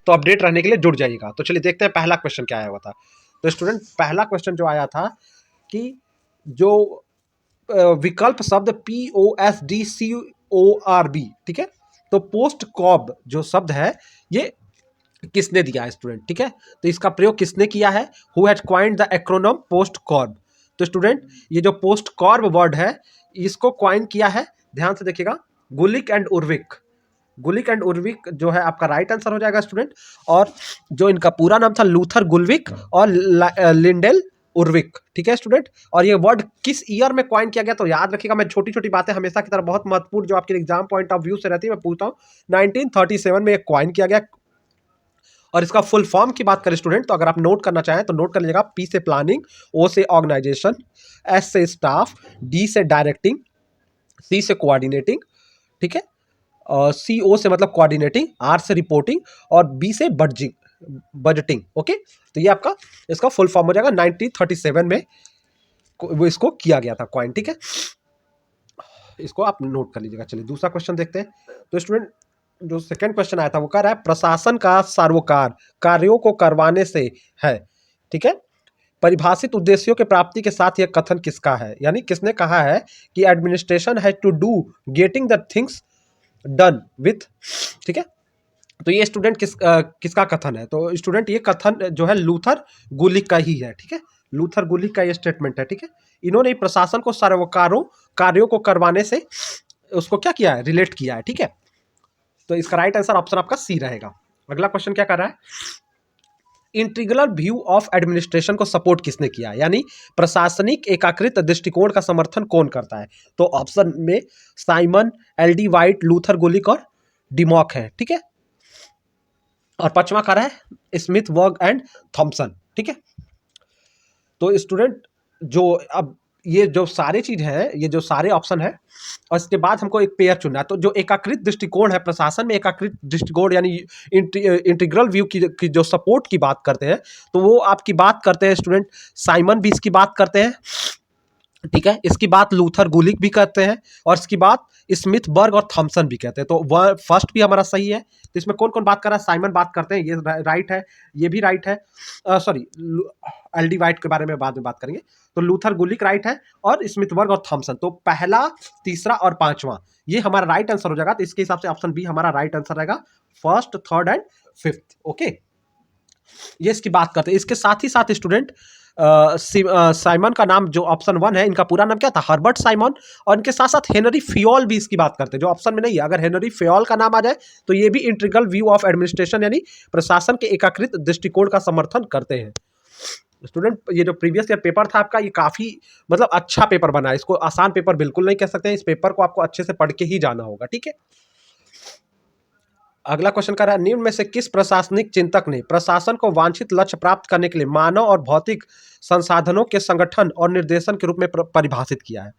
तो अपडेट रहने के लिए जुड़ जाइएगा। तो चलिए देखते हैं पहला क्वेश्चन क्या आया हुआ था। तो स्टूडेंट पहला क्वेश्चन जो आया था कि जो विकल्प शब्द POSDCORB, ठीक है, तो पोस्ट कॉब जो शब्द है ये किसने दिया है स्टूडेंट, ठीक है, तो इसका प्रयोग किसने किया है, who has coined the acronym POSDCORB. तो स्टूडेंट ये जो पोस्ट कॉर्ब वर्ड है इसको क्वाइन किया है, ध्यान से देखिएगा, गुलिक एंड उर्विक। गुलिक एंड उर्विक जो है आपका राइट आंसर हो जाएगा स्टूडेंट। और जो इनका पूरा नाम था लूथर गुल्विक और लिंडेल उर्विक, ठीक है स्टूडेंट। और ये वर्ड किस ईयर में क्वाइन किया गया, तो याद रखिएगा, मैं छोटी छोटी बातें हमेशा की तरह बहुत महत्वपूर्ण जो आपके एग्जाम पॉइंट ऑफ व्यू से रहती है मैं पूछता हूँ। 1937 में एक क्वाइन किया गया। और इसका फुल फॉर्म की बात करें स्टूडेंट, तो अगर आप नोट करना चाहें तो नोट कर लीजिएगा, पी से प्लानिंग, ओ से ऑर्गेनाइजेशन, एस से स्टाफ, डी से डायरेक्टिंग, सी से कोऑर्डिनेटिंग, ठीक है, सी ओ से मतलब कोऑर्डिनेटिंग, आर से रिपोर्टिंग और बी से बजटिंग। ओके, तो ये आपका इसका फुल फॉर्म हो जाएगा। 1937 में वो इसको किया गया था क्वाइन, ठीक है, इसको आप नोट कर लीजिएगा। चलिए दूसरा क्वेश्चन देखते हैं। तो स्टूडेंट जो सेकंड क्वेश्चन आया था वो कह रहा है प्रशासन का सार्वकार कार्यों को करवाने से है, ठीक है, परिभाषित उद्देश्यों के प्राप्ति के साथ यह कथन किसका है, यानी किसने कहा है कि administration has to do getting the things done with, ठीक है, तो ये स्टूडेंट किसका कथन है, तो स्टूडेंट ये कथन जो है लूथर गुलिक का ही है, ठीक है, लूथर गुलिक का ये स्टेटमेंट है, ठीक है। इन्होंने प्रशासन को सार्वकारों कार्यों को करवाने से उसको क्या किया है, रिलेट किया है, ठीक है। तो इसका राइट आंसर ऑप्शन आपका सी रहेगा। अगला क्वेश्चन क्या कर रहा है, इंटीग्रल व्यू ऑफ एडमिनिस्ट्रेशन को सपोर्ट किसने किया, यानी प्रशासनिक एकीकृत दृष्टिकोण का समर्थन कौन करता है, तो ऑप्शन में साइमन, एलडी वाइट, लूथर गुलिक और डिमॉक है, ठीक है। और पांचवा कर रहा है स्मिथ, वर्ग एंड थॉमसन, ठीक है। तो स्टूडेंट जो अब ये जो सारे चीज है, ये जो सारे ऑप्शन है, और इसके बाद हमको एक पेयर चुनना है। तो जो एकीकृत दृष्टिकोण है, प्रशासन में एकीकृत दृष्टिकोण यानी इंटीग्रल व्यू की जो सपोर्ट की बात करते हैं, तो वो आपकी बात करते हैं स्टूडेंट साइमन भी इसकी बात करते हैं, ठीक है, इसकी बात लूथर गुलिक भी करते हैं और इसकी बात स्मिथ, बर्ग और थॉमसन भी कहते हैं। तो वह फर्स्ट भी हमारा सही है। तो इसमें कौन कौन बात कर रहा है, साइमन बात करते हैं, ये राइट है, ये भी राइट है, सॉरी एलडी वाइट के बारे में बाद में बात करेंगे। तो लूथर गुलिक राइट है और स्मिथ, बर्ग और थॉमसन, तो पहला, तीसरा और पांचवा ये हमारा राइट आंसर हो जाएगा। तो इसके हिसाब से ऑप्शन बी हमारा राइट आंसर रहेगा, first, third and fifth. Okay, ये इसकी बात करते हैं। इसके साथ ही साथ स्टूडेंट साइमन का नाम जो ऑप्शन 1 है, इनका पूरा नाम क्या था, हर्बर्ट साइमन, और इनके साथ साथ हेनरी फियोल भी इसकी बात करते हैं, जो ऑप्शन में नहीं है। अगर हेनरी फियोल का नाम आ जाए तो ये भी इंटीग्रल व्यू ऑफ एडमिनिस्ट्रेशन यानी प्रशासन के एकीकृत दृष्टिकोण का समर्थन करते हैं। स्टूडेंट ये जो प्रीवियस ईयर पेपर था आपका, ये काफी मतलब अच्छा पेपर बना है, इसको आसान पेपर बिल्कुल नहीं कह सकते हैं, इस पेपर को आपको अच्छे से पढ़ के ही जाना होगा, ठीक है। अगला क्वेश्चन कर रहा है, निम्न में से किस प्रशासनिक चिंतक ने प्रशासन को वांछित लक्ष्य प्राप्त करने के लिए मानव और भौतिक संसाधनों के संगठन और निर्देशन के रूप में परिभाषित किया है,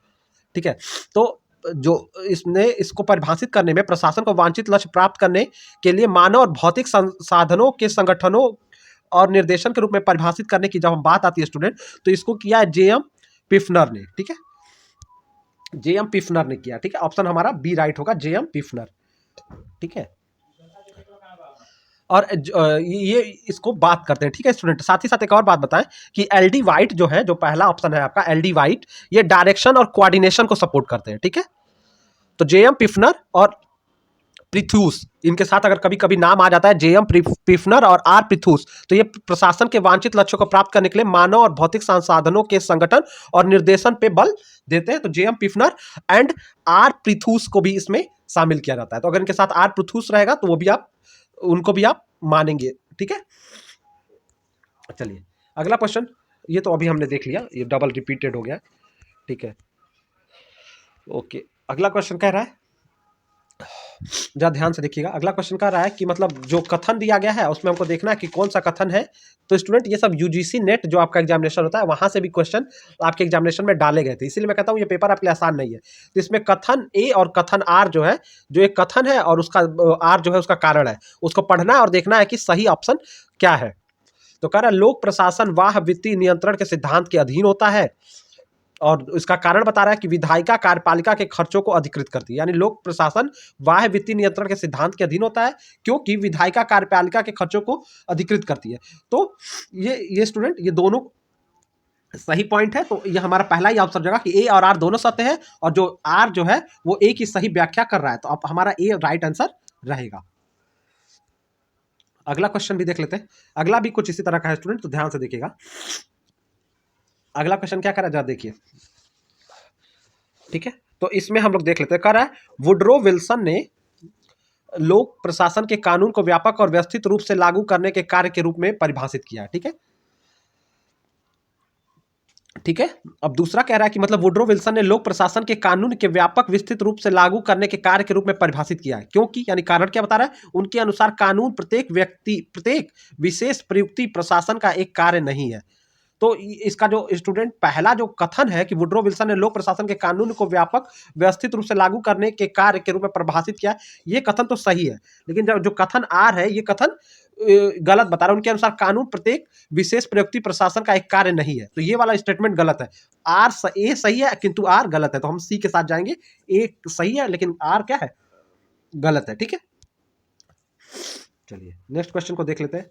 ठीक है। तो जो इसने इसको परिभाषित करने में प्रशासन को वांछित लक्ष्य प्राप्त करने के लिए मानव और भौतिक संसाधनों के संगठनों और निर्देशन के रूप में परिभाषित करने की जब हम बात आती है स्टूडेंट, तो इसको किया है जे एम पिफनर ने, ठीक है, जे एम पिफनर ने किया, ठीक है। ऑप्शन हमारा बी राइट होगा, जे एम पिफनर, ठीक है। और ये इसको बात करते हैं, ठीक है स्टूडेंट। साथ ही साथ एक और बात बताएं कि एलडी वाइट जो है, जो पहला ऑप्शन है आपका एलडी वाइट, ये डायरेक्शन और कोऑर्डिनेशन को सपोर्ट करते हैं, ठीक है। तो जे एम पिफनर और पृथ्यूस, इनके साथ अगर कभी कभी नाम आ जाता है जे एम पिफनर और आर पृथ्यूस, तो ये प्रशासन के वांछित लक्ष्यों को प्राप्त करने के लिए मानव और भौतिक संसाधनों के संगठन और निर्देशन पे बल देते हैं। तो जे एम पिफनर एंड आर पृथ्यूस को भी इसमें शामिल किया जाता है। तो अगर इनके साथ आर पृथ्यूस रहेगा तो वो भी आप उनको भी आप मानेंगे, ठीक है। चलिए अगला क्वेश्चन, ये तो अभी हमने देख लिया, ये डबल रिपीटेड हो गया, ठीक है। ओके, अगला क्वेश्चन कह रहा है, जरा ध्यान से देखिएगा। अगला क्वेश्चन कह रहा है कि मतलब जो कथन दिया गया है उसमें हमको देखना है कि कौन सा कथन है। तो स्टूडेंट ये सब यूजीसी नेट जो आपका एग्जामिनेशन होता है वहां से भी क्वेश्चन आपके एग्जामिनेशन में डाले गए थे, इसीलिए मैं कहता हूँ ये पेपर आपके लिए आसान नहीं है। तो इसमें कथन ए और कथन आर जो है, जो एक कथन है और उसका आर जो है उसका कारण है, उसको पढ़ना है और देखना है कि सही ऑप्शन क्या है। तो कह रहा है लोक प्रशासन वाह वित्तीय नियंत्रण के सिद्धांत के अधीन होता है, और इसका कारण बता रहा है कि विधायिका कार्यपालिका के खर्चों को अधिकृत करती है, यानी लोक प्रशासन बाह्य वित्तीय नियंत्रण के सिद्धांत के अधीन होता है, क्योंकि विधायिका कार्यपालिका के खर्चों को अधिकृत करती है। तो ये स्टूडेंट ये दोनों सही पॉइंट है। तो ये हमारा पहला ही आंसर जाएगा कि ए और आर दोनों सत्य है, और जो आर जो है वो ए की सही व्याख्या कर रहा है, तो अब हमारा ए राइट आंसर रहेगा। अगला क्वेश्चन भी देख लेते हैं। अगला भी कुछ इसी तरह का है स्टूडेंट, तो ध्यान से देखिएगा। अगला क्वेश्चन क्या कर रहा है, जरा देखिए। ठीक है, तो इसमें हम लोग देख लेते हैं। कह रहा है वुड्रो विल्सन ने लोक प्रशासन के कानून को व्यापक और व्यवस्थित रूप से लागू करने के कार्य के रूप में परिभाषित किया है। ठीक है, ठीक है। अब दूसरा कह रहा है कि मतलब वुड्रो विल्सन ने लोक प्रशासन के कानून के व्यापक विस्तृत रूप से लागू करने के कार्य के रूप में परिभाषित किया है, क्योंकि यानी कारण क्या बता रहा है, उनके अनुसार कानून प्रत्येक विशेष प्रयुक्ति प्रशासन का एक कार्य नहीं है। तो इसका जो स्टूडेंट पहला जो कथन है कि वुड्रो विल्सन ने लोक प्रशासन के कानून को व्यापक व्यवस्थित रूप से लागू करने के कार्य के रूप में परिभाषित किया, ये कथन तो सही है, लेकिन जो कथन आर है ये कथन गलत बता रहा है। उनके अनुसार कानून प्रत्येक विशेष प्रयुक्ति प्रशासन का एक कार्य नहीं है, तो ये वाला स्टेटमेंट गलत है। ए सही है किंतु आर गलत है, तो हम सी के साथ जाएंगे। ए सही है लेकिन आर क्या है, गलत है। ठीक है, चलिए नेक्स्ट क्वेश्चन को देख लेते हैं।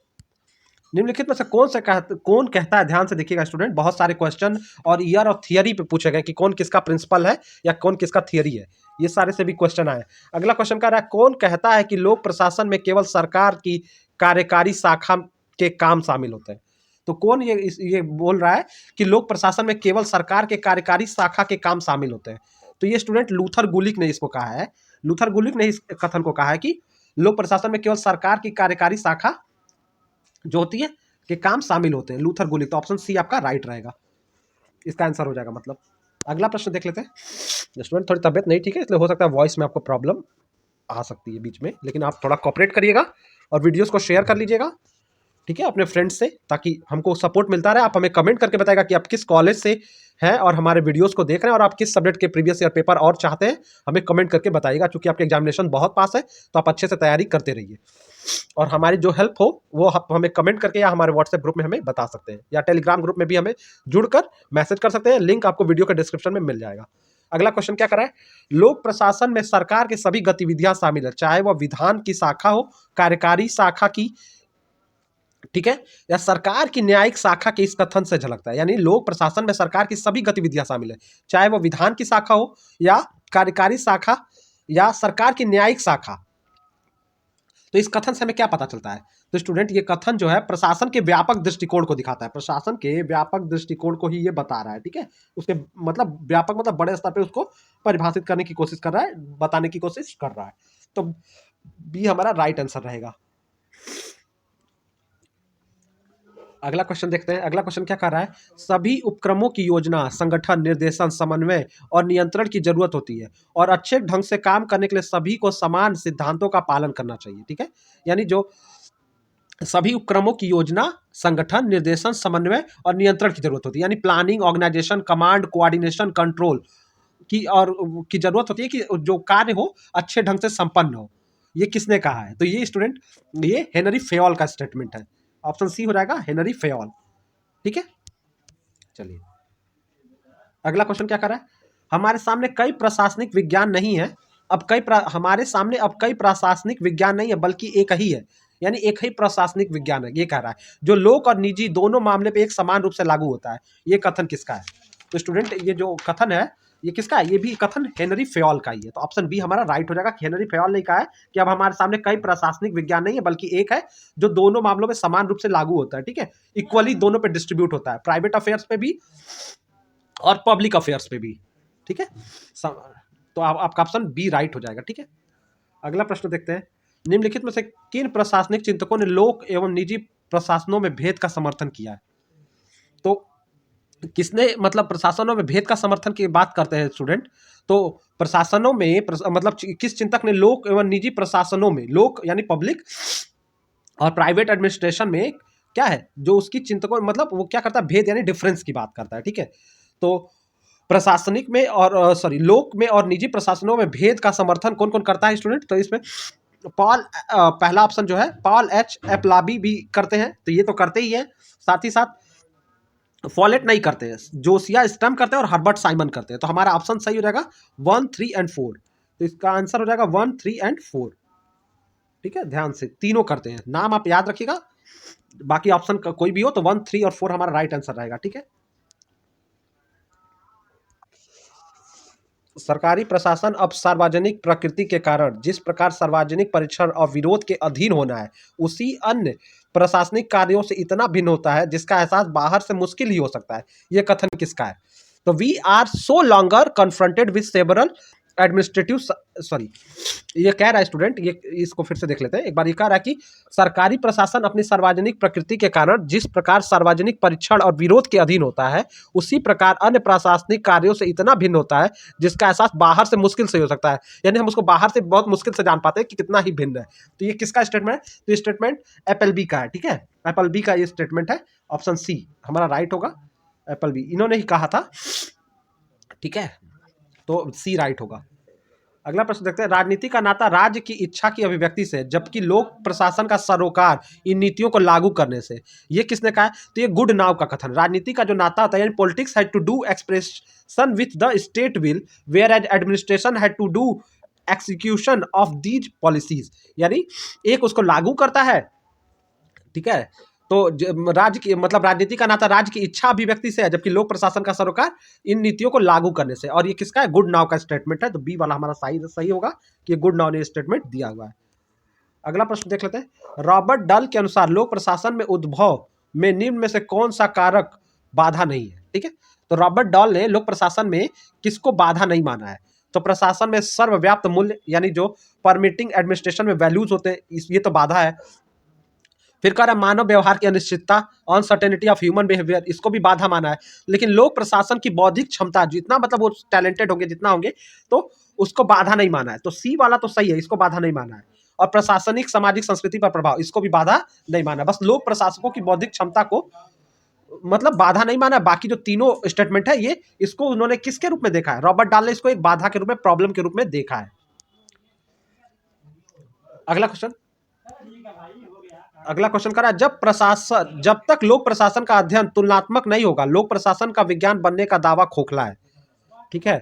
निम्नलिखित में से कौन कहता है, ध्यान से देखिएगा स्टूडेंट, बहुत सारे क्वेश्चन और ईयर और थियरी पे पूछे गए कि कौन किसका प्रिंसिपल है या कौन किसका थियरी है, ये सारे से भी क्वेश्चन आए। अगला क्वेश्चन कह रहा है कौन कहता है कि लोक प्रशासन में केवल सरकार की कार्यकारी शाखा के काम शामिल होते हैं। तो कौन ये बोल रहा है कि लोक प्रशासन में केवल सरकार के कार्यकारी शाखा के काम शामिल होते हैं। तो ये स्टूडेंट लूथर गुलिक ने इसको कहा है। लूथर गुलिक ने इस कथन को कहा है कि लोक प्रशासन में केवल सरकार की कार्यकारी शाखा जो होती है कि काम शामिल होते हैं, लूथर गुलिक। तो ऑप्शन सी आपका राइट रहेगा, इसका आंसर हो जाएगा। मतलब अगला प्रश्न देख लेते हैं। स्टूडेंट थोड़ी तबियत नहीं ठीक है, इसलिए हो सकता है वॉइस में आपको प्रॉब्लम आ सकती है बीच में, लेकिन आप थोड़ा कॉपरेट करिएगा और वीडियोस को शेयर कर लीजिएगा, ठीक है, अपने फ्रेंड्स से, ताकि हमको सपोर्ट मिलता रहे। आप हमें कमेंट करके बताएगा कि आप किस कॉलेज से हैं और हमारे वीडियोस को देख रहे हैं, और आप किस सब्जेक्ट के प्रीवियस ईयर पेपर और चाहते हैं, हमें कमेंट करके बताइएगा। क्योंकि आपके एग्जामिनेशन बहुत पास है, तो आप अच्छे से तैयारी करते रहिए, और हमारी जो हेल्प हो वो हमें कमेंट करके या हमारे व्हाट्सएप ग्रुप में हमें बता सकते हैं, या टेलीग्राम ग्रुप में भी हमें जुड़कर मैसेज कर सकते हैं। लिंक आपको वीडियो के डिस्क्रिप्शन में मिल जाएगा। अगला क्वेश्चन क्या कर रहा है, लोक प्रशासन में सरकार की सभी गतिविधियां शामिल है, चाहे वह विधान की शाखा हो, कार्यकारी शाखा की, ठीक है, या सरकार की न्यायिक शाखा के इस कथन से झलकता है। यानी लोक प्रशासन में सरकार की सभी गतिविधियां शामिल है, चाहे वह विधान की शाखा हो या कार्यकारी शाखा या सरकार की न्यायिक शाखा। तो इस कथन से हमें क्या पता चलता है, तो स्टूडेंट ये कथन जो है प्रशासन के व्यापक दृष्टिकोण को दिखाता है, प्रशासन के व्यापक दृष्टिकोण को ही ये बता रहा है। ठीक है, उसके मतलब व्यापक मतलब बड़े स्तर पे उसको परिभाषित करने की कोशिश कर रहा है, बताने की कोशिश कर रहा है। तो बी हमारा राइट आंसर रहेगा। अगला क्वेश्चन देखते हैं। अगला क्वेश्चन क्या कर रहा है, सभी उपक्रमों की योजना, संगठन, निर्देशन, समन्वय और नियंत्रण की जरूरत होती है, और अच्छे ढंग से काम करने के लिए सभी को समान सिद्धांतों का पालन करना चाहिए। ठीक है, यानी जो सभी उपक्रमों की योजना, संगठन, निर्देशन, समन्वय और नियंत्रण की जरूरत होती है, यानी planning, organisation, command, coordination, control की जरूरत होती है कि जो कार्य हो अच्छे ढंग से संपन्न हो। ये किसने कहा है, तो ये स्टूडेंट ये हेनरी फेयोल का स्टेटमेंट है। ऑप्शन सी हो जाएगा, हेनरी फेयोल। ठीक है, चलिए अगला क्वेश्चन क्या कर रहा है, हमारे सामने कई प्रशासनिक विज्ञान नहीं है, हमारे सामने अब कई प्रशासनिक विज्ञान नहीं है, बल्कि एक ही है, यानी एक ही प्रशासनिक विज्ञान है, ये कह रहा है, जो लोक और निजी दोनों मामले पे एक समान रूप से लागू होता है। ये कथन किसका है, तो स्टूडेंट ये जो कथन है ये किसका है, ये भी कथन हेनरी फेयोल का ही है। तो ऑप्शन बी हमारा राइट हो जाएगा। हेनरी फेयोल ने कहा है कि अब हमारे सामने कई प्रशासनिक विज्ञान नहीं है, बल्कि एक है जो दोनों मामलों में समान रूप से लागू होता है। ठीक है, इक्वली दोनों पे डिस्ट्रीब्यूट होता है, प्राइवेट अफेयर्स पे भी और पब्लिक अफेयर्स पे भी। ठीक है, तो आपका ऑप्शन बी राइट हो जाएगा। ठीक है, अगला प्रश्न देखते हैं। निम्नलिखित में से किन प्रशासनिक चिंतकों ने लोक एवं निजी प्रशासनों में भेद का समर्थन किया है। तो किसने मतलब प्रशासनों में भेद का समर्थन की बात करते हैं स्टूडेंट, तो प्रशासनों में मतलब किस चिंतक ने लोक एवं निजी प्रशासनों में, लोक यानी पब्लिक और प्राइवेट एडमिनिस्ट्रेशन में क्या है जो उसकी चिंतकों मतलब वो क्या करता है, भेद यानी डिफरेंस की बात करता है। ठीक है, तो प्रशासनिक में और लोक में और निजी प्रशासनों में भेद का समर्थन कौन कौन करता है स्टूडेंट, तो इसमें पहला ऑप्शन जो है पॉल एच एपलाबी भी करते हैं, तो ये तो करते ही है। साथ ही साथ फॉलेट नहीं करते हैं, जोसिया स्टम करते हैं और हर्बर्ट साइमन करते हैं। तो हमारा ऑप्शन सही हो जाएगा 1, 3 एंड 4। तो इसका आंसर हो जाएगा 1, 3 एंड 4। ठीक है, ध्यान से तीनों करते हैं, नाम आप याद रखिएगा। बाकी ऑप्शन का कोई भी हो तो 1, 3 और 4 हमारा राइट आंसर रहेगा। ठीक है, सरकारी प्रशासन अब सार्वजनिक प्रकृति के कारण जिस प्रकार सार्वजनिक परीक्षण और विरोध के अधीन होना है, उसी अन्य प्रशासनिक कार्यों से इतना भिन्न होता है जिसका एहसास बाहर से मुश्किल ही हो सकता है। यह कथन किसका है? तो we are so longer confronted with several administrative, sorry, ये कह रहा है स्टूडेंट, ये इसको फिर से देख लेते हैं एक बार। ये कह रहा है कि सरकारी प्रशासन अपनी सार्वजनिक प्रकृति के कारण जिस प्रकार सार्वजनिक परीक्षण और विरोध के अधीन होता है, उसी प्रकार अन्य प्रशासनिक कार्यों से इतना भिन्न होता है जिसका एहसास बाहर से मुश्किल से हो सकता है। यानी हम उसको बाहर से बहुत मुश्किल से जान पाते हैं कि कितना ही भिन्न है। तो ये किसका स्टेटमेंट है? तो ये स्टेटमेंट एपल का है। ठीक है, एपल का ये स्टेटमेंट है, ऑप्शन सी हमारा राइट होगा। एपल इन्होंने ही कहा था। ठीक है, तो सी राइट होगा। अगला प्रश्न देखते हैं, राजनीति का नाता राज्य की इच्छा की अभिव्यक्ति से जबकि लोक प्रशासन का सरोकार इन नीतियों को लागू करने से। ये किसने कहा है? तो ये गुड नाउ का कथन। राजनीति का जो नाता होता है, यानी politics had to do expression with the state will whereas administration had to do execution of these policies. यानी एक उसको लागू करता है, ठीक है, तो राज्य की मतलब राजनीति का नाता राज्य की इच्छा अभिव्यक्ति से है, जबकि लोक प्रशासन का सरोकार इन नीतियों को लागू करने से। और ये किसका है? गुड नाउ का स्टेटमेंट है। तो बी वाला हमारा सही होगा कि गुड नाउ ने स्टेटमेंट दिया हुआ है। अगला प्रश्न देख लेते हैं, रॉबर्ट डल के अनुसार लोक प्रशासन में उद्भव में निम्न में से कौन सा कारक बाधा नहीं है? ठीक है, तो रॉबर्ट डॉल ने लोक प्रशासन में किसको बाधा नहीं माना है? तो प्रशासन में सर्वव्याप्त मूल्य, यानी जो परमिटिंग एडमिनिस्ट्रेशन में वैल्यूज होते हैं, ये तो बाधा है। फिर कह रहा है मानव व्यवहार की अनिश्चितता, अनसर्टेनिटी ऑफ ह्यूमन बिहेवियर, इसको भी बाधा माना है। लेकिन लोक प्रशासन की बौद्धिक क्षमता, जितना मतलब वो टैलेंटेड होंगे, जितना होंगे, तो उसको बाधा नहीं माना है। तो सी वाला तो सही है, इसको बाधा नहीं माना है। और प्रशासनिक सामाजिक संस्कृति पर प्रभाव, इसको भी बाधा नहीं माना। बस लोक प्रशासकों की बौद्धिक क्षमता को मतलब बाधा नहीं माना। बाकी जो तीनों स्टेटमेंट है, ये इसको उन्होंने किसके रूप में देखा है? रॉबर्ट डाल ने इसको एक बाधा के रूप में, प्रॉब्लम के रूप में देखा है। अगला क्वेश्चन, अगला क्वेश्चन करा, जब तक लोक प्रशासन का अध्ययन तुलनात्मक नहीं होगा, लोक प्रशासन का विज्ञान बनने का दावा खोखला है। ठीक है,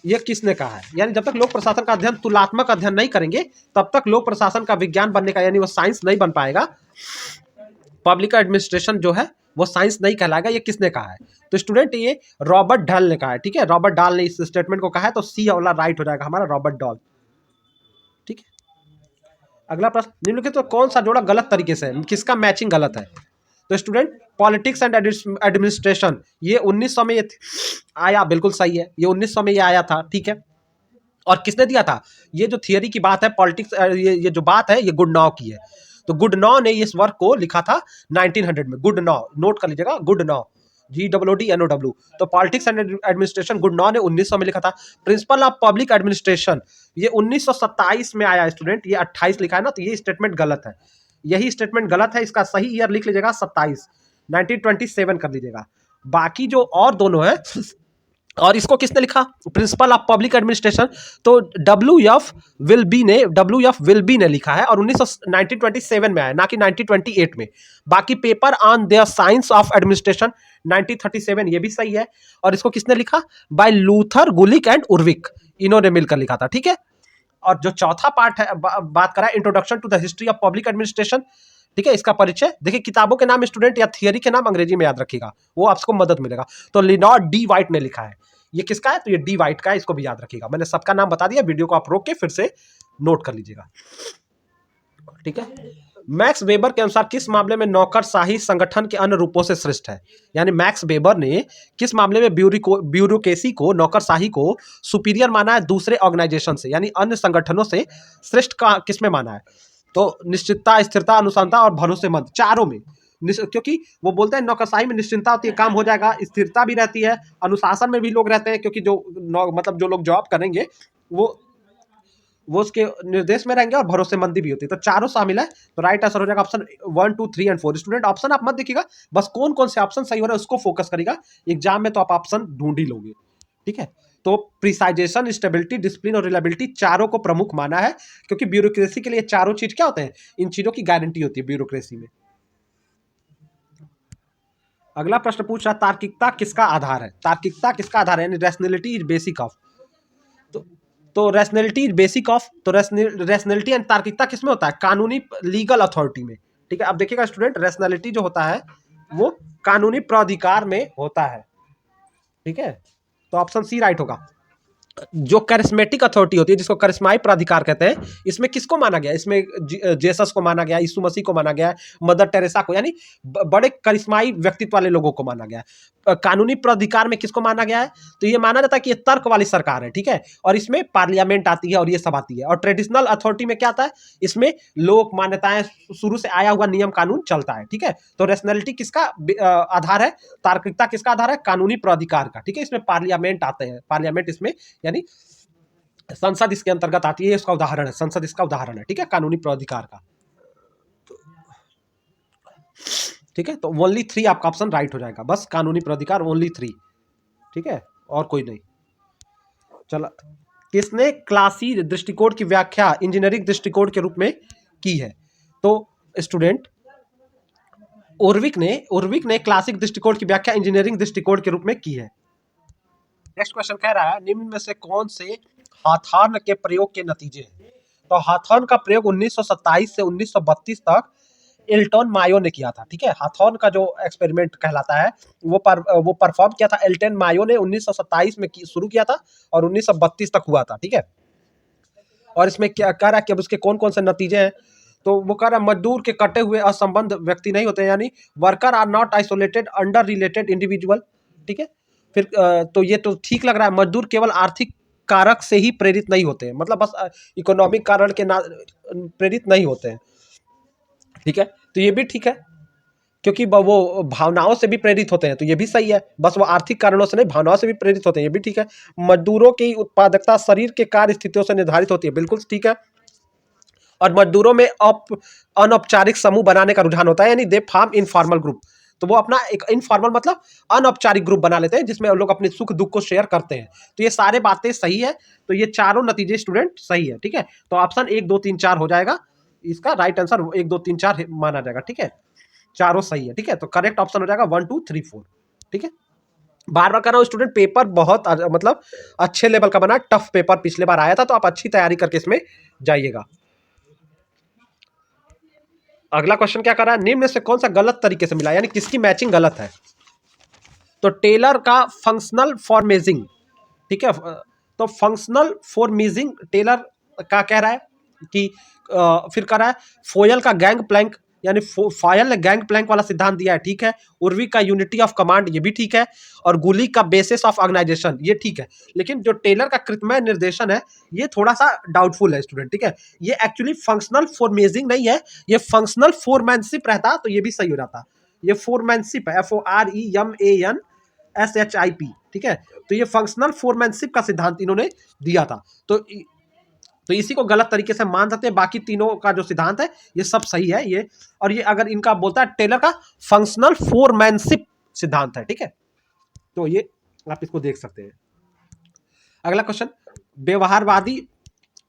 ये किसने कहा है? यानी जब तक लोक प्रशासन का अध्ययन तुलनात्मक अध्ययन नहीं करेंगे, तब तक लोक प्रशासन का विज्ञान बनने का, यानी वो साइंस नहीं बन पाएगा। पब्लिक एडमिनिस्ट्रेशन जो है वो साइंस नहीं कहलाएगा। ये किसने कहा है? तो स्टूडेंट ये रॉबर्ट डॉल ने कहा है। ठीक है, रॉबर्ट डॉल ने इस स्टेटमेंट को कहा है। तो सी वाला राइट हो जाएगा हमारा, रॉबर्ट डॉल। ठीक है, अगला प्रश्न, निम्नलिखित तो कौन सा जोड़ा गलत तरीके से है? किसका मैचिंग गलत है? तो स्टूडेंट पॉलिटिक्स एंड एडमिनिस्ट्रेशन, ये 1900 में ये आया, बिल्कुल सही है, ये 1900 में ये आया था। ठीक है, और किसने दिया था? ये जो थियरी की बात है, पॉलिटिक्स, ये जो बात है, ये गुडनॉ की है। तो गुडनॉ ने इस वर्क को लिखा था 1900 में। गुडनॉ, नोट कर लीजिएगा, गुडनॉ, GOODNOW। तो पॉलिटिक्स एंड एडमिनिस्ट्रेशन गुडनॉ ने 1900 में लिखा था। प्रिंसिपल ऑफ पब्लिक एडमिनिस्ट्रेशन ये 1927 में आया स्टूडेंट, ये 28 लिखा है ना, तो ये स्टेटमेंट गलत है। यही स्टेटमेंट गलत है, इसका सही ईयर लिख लीजिएगा 27, 1927 कर लीजिएगा। बाकी जो और दोनों है, और इसको किसने लिखा? प्रिंसिपल ऑफ पब्लिक एडमिनिस्ट्रेशन, तो डब्ल्यू एफ विल्बी ने लिखा है, और 1927 में आया, ना कि 1928 में। बाकी paper on the science of administration 1937, ये भी सही है। और इसको किसने लिखा? बाय लूथर, गुलिक एंड उर्विक, इन्होंने मिलकर लिखा था। ठीक है, और जो चौथा पार्ट है, बात करा introduction to the history of public administration. ठीक है, इसका परिचय देखिए, किताबों के नाम स्टूडेंट या थियरी के नाम अंग्रेजी में याद रखिएगा, वो आपको मदद मिलेगा। तो लिनॉर्ड डी वाइट ने लिखा है। ये किसका है? तो ये डी वाइट का है, इसको भी याद रखिएगा। मैंने सबका नाम बता दिया, वीडियो को आप रोक के फिर से नोट कर लीजिएगा। ठीक है, मैक्स वेबर के अनुसार किस मामले में नौकरशाही संगठन के अन्य रूपों से श्रेष्ठ है? यानी मैक्स वेबर ने किस मामले में ब्यूरोक्रेसी को, नौकरशाही को सुपीरियर माना है दूसरे ऑर्गेनाइजेशन से, यानी अन्य संगठनों से श्रेष्ठ का किसमें माना है? तो निश्चितता, स्थिरता, अनुशासनता और भरोसेमंद, चारों में। क्योंकि वो बोलते हैं नौकरशाही में निश्चिंतता होती है, काम हो जाएगा, स्थिरता भी रहती है, अनुशासन में भी लोग रहते हैं, क्योंकि जो मतलब जो लोग जॉब करेंगे वो उसके निर्देश में रहेंगे, और भरोसेमंदी भी होती है। तो चारों शामिल है। तो राइट आंसर हो जाएगा ऑप्शन 1, 2, 3 एंड 4। स्टूडेंट ऑप्शन आप मत देखिएगा, बस कौन कौन से ऑप्शन सही हो रहा है उसको फोकस करेगा। एग्जाम में तो आप ऑप्शन ढूंढ ही लोगे। ठीक है, तो प्रिसाइजेशन, स्टेबिलिटी, डिसिप्लिन और रिलायबिलिटी, चारों को प्रमुख माना है, क्योंकि ब्यूरोक्रेसी के लिए चारों चीज क्या होते हैं? इन चीजों की गारंटी होती है ब्यूरोक्रेसी में। अगला प्रश्न पूछ रहा तार्किकता किसका आधार है। तार्किकता किसका आधार है, यानी रैशनैलिटी इज बेसिक ऑफ। तो तो रैशनैलिटी इज बेसिक ऑफ, तो रैशनैलिटी एंड तार्किकता किसमें होता है, कानूनी लीगल अथॉरिटी में। ठीक है, अब देखिएगा स्टूडेंट, रैशनैलिटी जो होता है वो कानूनी प्राधिकार में होता है। ठीक है, तो ऑप्शन सी राइट होगा। जो करिस्मेटिक अथॉरिटी होती है, जिसको करिश्माई प्राधिकार कहते हैं, इसमें किसको माना गया, इसमें जेसस को माना गया, यीशु मसीह को माना गया, मदर टेरेसा को, यानी बड़े करिश्माई व्यक्तित्व वाले लोगों को माना गया। कानूनी प्राधिकार में किसको माना गया है, तो ये माना जाता है कि ये तर्क वाली सरकार है। ठीक है, और इसमें पार्लियामेंट आती है और ये सब आती है। और ट्रेडिशनल अथॉरिटी में क्या आता है, इसमें लोक मान्यताएं, शुरू से आया हुआ नियम कानून चलता है। ठीक है, तो रैशनैलिटी किसका आधार है, तार्किकता किसका आधार है, कानूनी प्राधिकार का। ठीक है, इसमें पार्लियामेंट आते हैं, पार्लियामेंट इसमें यानी संसद इसके अंतर्गत आती है, इसका उदाहरण है, संसद इसका उदाहरण है। ठीक है, कानूनी प्राधिकार का। ठीक है, तो ओनली 3 आपका ऑप्शन राइट हो जाएगा, बस कानूनी प्राधिकार ओनली 3। ठीक है, और कोई नहीं। चलो, किसने क्लासी दृष्टिकोण की व्याख्या इंजीनियरिंग दृष्टिकोण के रूप में की है, तो स्टूडेंट उर्विक ने क्लासिक दृष्टिकोण की व्याख्या इंजीनियरिंग दृष्टिकोण के रूप में की है। नेक्स्ट क्वेश्चन कह रहा है निम्न में से कौन से हाथॉर्न के प्रयोग के नतीजे हैं। तो हाथॉर्न का प्रयोग 1927 से 1932 तक एल्टन मायो ने किया था। ठीक है, हाथॉर्न का जो एक्सपेरिमेंट कहलाता है वो परफॉर्म किया था एल्टन मायो ने 1927 में शुरू किया था और 1932 तक हुआ था। ठीक है, और इसमें क्या कह रहा है कि अब उसके कौन कौन से नतीजे हैं, तो वो कह रहा है मजदूर के कटे हुए असंबद्ध व्यक्ति नहीं होते, यानी worker are not isolated under related individual. ठीक है, फिर तो ये तो ठीक लग रहा है, मजदूर केवल आर्थिक कारक से ही प्रेरित नहीं होते हैं, मतलब बस इकोनॉमिक कारण के ना प्रेरित नहीं होते हैं। ठीक है, तो ये भी ठीक है, क्योंकि वो भावनाओं से भी प्रेरित होते हैं, तो ये भी सही है, बस वो आर्थिक कारणों से नहीं, भावनाओं से भी प्रेरित होते हैं, ये भी ठीक है। मजदूरों की उत्पादकता शरीर के कार्य स्थितियों से निर्धारित होती है, बिल्कुल ठीक है। और मजदूरों में अनौपचारिक समूह बनाने का रुझान होता है, यानी दे फॉर्म इनफॉर्मल ग्रुप, तो वो अपना एक इनफॉर्मल मतलब अनौपचारिक ग्रुप बना लेते हैं जिसमें लोग अपने सुख दुख को शेयर करते हैं। तो ये सारे बातें सही है, तो ये चारों नतीजे स्टूडेंट सही है। ठीक है, तो ऑप्शन 1 2 3 4 हो जाएगा, इसका राइट आंसर 1 2 3 4 माना जाएगा। ठीक है, चारों सही है। ठीक है, तो करेक्ट ऑप्शन हो जाएगा 1 2 3 4। ठीक है, बार बार कर रहा हूँ स्टूडेंट, पेपर बहुत मतलब अच्छे लेवल का बना, टफ पेपर पिछले बार आया था, तो आप अच्छी तैयारी करके इसमें जाइएगा। अगला क्वेश्चन क्या कर रहा है, निम्न में से कौन सा गलत तरीके से मिला, यानी किसकी मैचिंग गलत है। तो टेलर का फंक्शनल फॉर्मेजिंग। ठीक है, तो फंक्शनल फॉर्मेजिंग टेलर का कह रहा है कि फिर कह रहा है फोयल का गैंग प्लैंक, यानी फायल ने गैंग प्लैंक वाला सिद्धांत दिया है। ठीक है, उर्वी का यूनिटी ऑफ कमांड, ये भी ठीक है, और गुली का बेसिस ऑफ ऑर्गेनाइजेशन, ये ठीक है। लेकिन जो टेलर का कृतमय निर्देशन है ये थोड़ा सा डाउटफुल है स्टूडेंट। ठीक है, ये एक्चुअली फंक्शनल फॉर्मेजिंग नहीं है, ये फंक्शनल फोरमैनशिप रहता तो ये भी सही हो जाता। ये फोरमैनशिप है, FOREMANSHIP। ठीक है, तो ये फंक्शनल फोरमैनशिप का सिद्धांत इन्होंने दिया था, तो इसी को गलत तरीके से मान सकते हैं। बाकी तीनों का जो सिद्धांत है ये सब सही है, ये और ये अगर इनका बोलता है टेलर का फंक्शनल फोरमैनशिप सिद्धांत है। ठीक है, तो ये आप इसको देख सकते हैं। अगला क्वेश्चन, व्यवहारवादी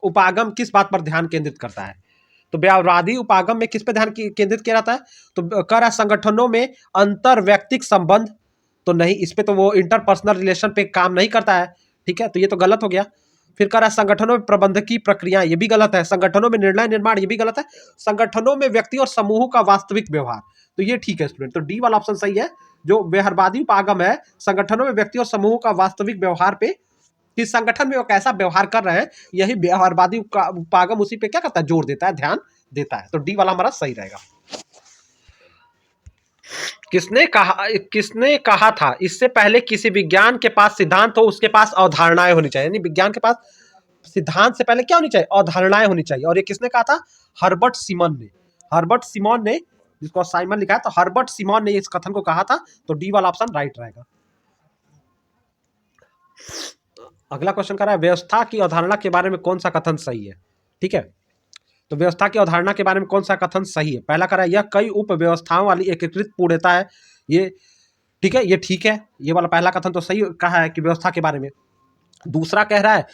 उपागम किस बात पर ध्यान केंद्रित करता है। तो व्यवहारवादी उपागम में किस पर ध्यान केंद्रित किया जाता है, तो कह रहा है संगठनों में अंतर व्यक्तिक संबंध, तो नहीं, इस पे तो वो इंटरपर्सनल रिलेशन पे काम नहीं करता है। ठीक है, तो ये तो गलत हो गया। फिर कह रहा है संगठनों में प्रबंधकीय प्रक्रिया, ये भी गलत है। संगठनों में निर्णय निर्माण, ये भी गलत है। संगठनों में व्यक्ति और समूहों का वास्तविक व्यवहार, तो ये ठीक है स्टूडेंट, तो डी वाला ऑप्शन सही है। जो व्यवहारवादी उपागम है, संगठनों में व्यक्ति और समूहों का वास्तविक व्यवहार पे, कि संगठन में वो कैसा व्यवहार कर रहे हैं, यही व्यवहारवादी उपागम उसी पे क्या करता है, जोर देता है, ध्यान देता है। तो डी वाला हमारा सही रहेगा। किसने कहा था इससे पहले किसी विज्ञान के पास सिद्धांत हो उसके पास अवधारणाएं होनी चाहिए, यानी विज्ञान के पास सिद्धांत से पहले क्या होनी चाहिए, अवधारणाएं होनी चाहिए। और ये किसने कहा था, हर्बर्ट सिमोन ने, जिसको साइमन लिखा है, तो हर्बर्ट सिमोन ने इस कथन को कहा था, तो डी वाला ऑप्शन राइट रहेगा। अगला क्वेश्चन कर रहा है व्यवस्था की अवधारणा के बारे में कौन सा कथन सही है। ठीक है, तो व्यवस्था की अवधारणा के बारे में कौन सा कथन सही है। पहला कह रहा है यह कई उप व्यवस्थाओं वाली एकीकृत पूर्णता है, ये ठीक है, ये ठीक है, ये वाला पहला कथन तो सही कहा है कि व्यवस्था के बारे में। दूसरा कह रहा है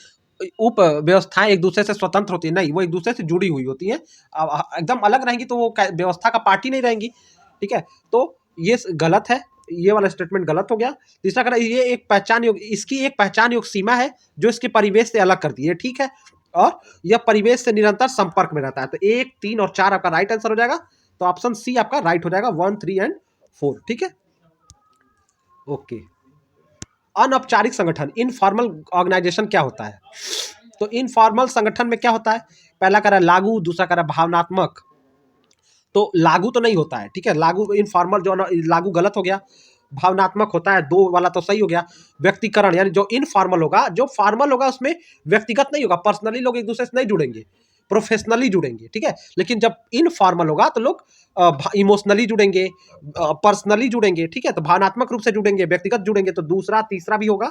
उप व्यवस्थाएं एक दूसरे से स्वतंत्र होती है, नहीं, वो एक दूसरे से जुड़ी हुई होती है, एकदम अलग रहेंगी तो वो व्यवस्था का पार्ट ही नहीं रहेंगी। ठीक है, तो ये गलत है, ये वाला स्टेटमेंट गलत हो गया। तीसरा कह रहा है ये एक पहचान योग, इसकी एक पहचान योग सीमा है जो इसके परिवेश से अलग करती है, ठीक है, और यह परिवेश से निरंतर संपर्क में रहता है। तो 1, 3 और 4 आपका राइट आंसर हो जाएगा। तो ऑप्शन सी आपका राइट हो जाएगा, 1, 3 एंड 4, ठीक है। ओके, अनौपचारिक संगठन, इनफॉर्मल ऑर्गेनाइजेशन क्या होता है? तो इनफॉर्मल संगठन में क्या होता है? पहला कह रहा है लागू, दूसरा कह रहा है भावनात्मक। तो लागू तो नहीं होता है, ठीक है, लागू इनफॉर्मल जो लागू गलत हो गया। भावनात्मक होता है, 2 वाला तो सही हो गया। व्यक्तिकरण यानी जो इनफॉर्मल होगा, जो फॉर्मल होगा उसमें व्यक्तिगत नहीं होगा, पर्सनली लोग एक दूसरे से नहीं जुड़ेंगे, प्रोफेशनली जुड़ेंगे, ठीक है। लेकिन जब इनफॉर्मल होगा तो लोग इमोशनली जुड़ेंगे, पर्सनली जुड़ेंगे, ठीक है। तो भावनात्मक रूप से जुड़ेंगे, व्यक्तिगत जुड़ेंगे। तो दूसरा तीसरा भी होगा,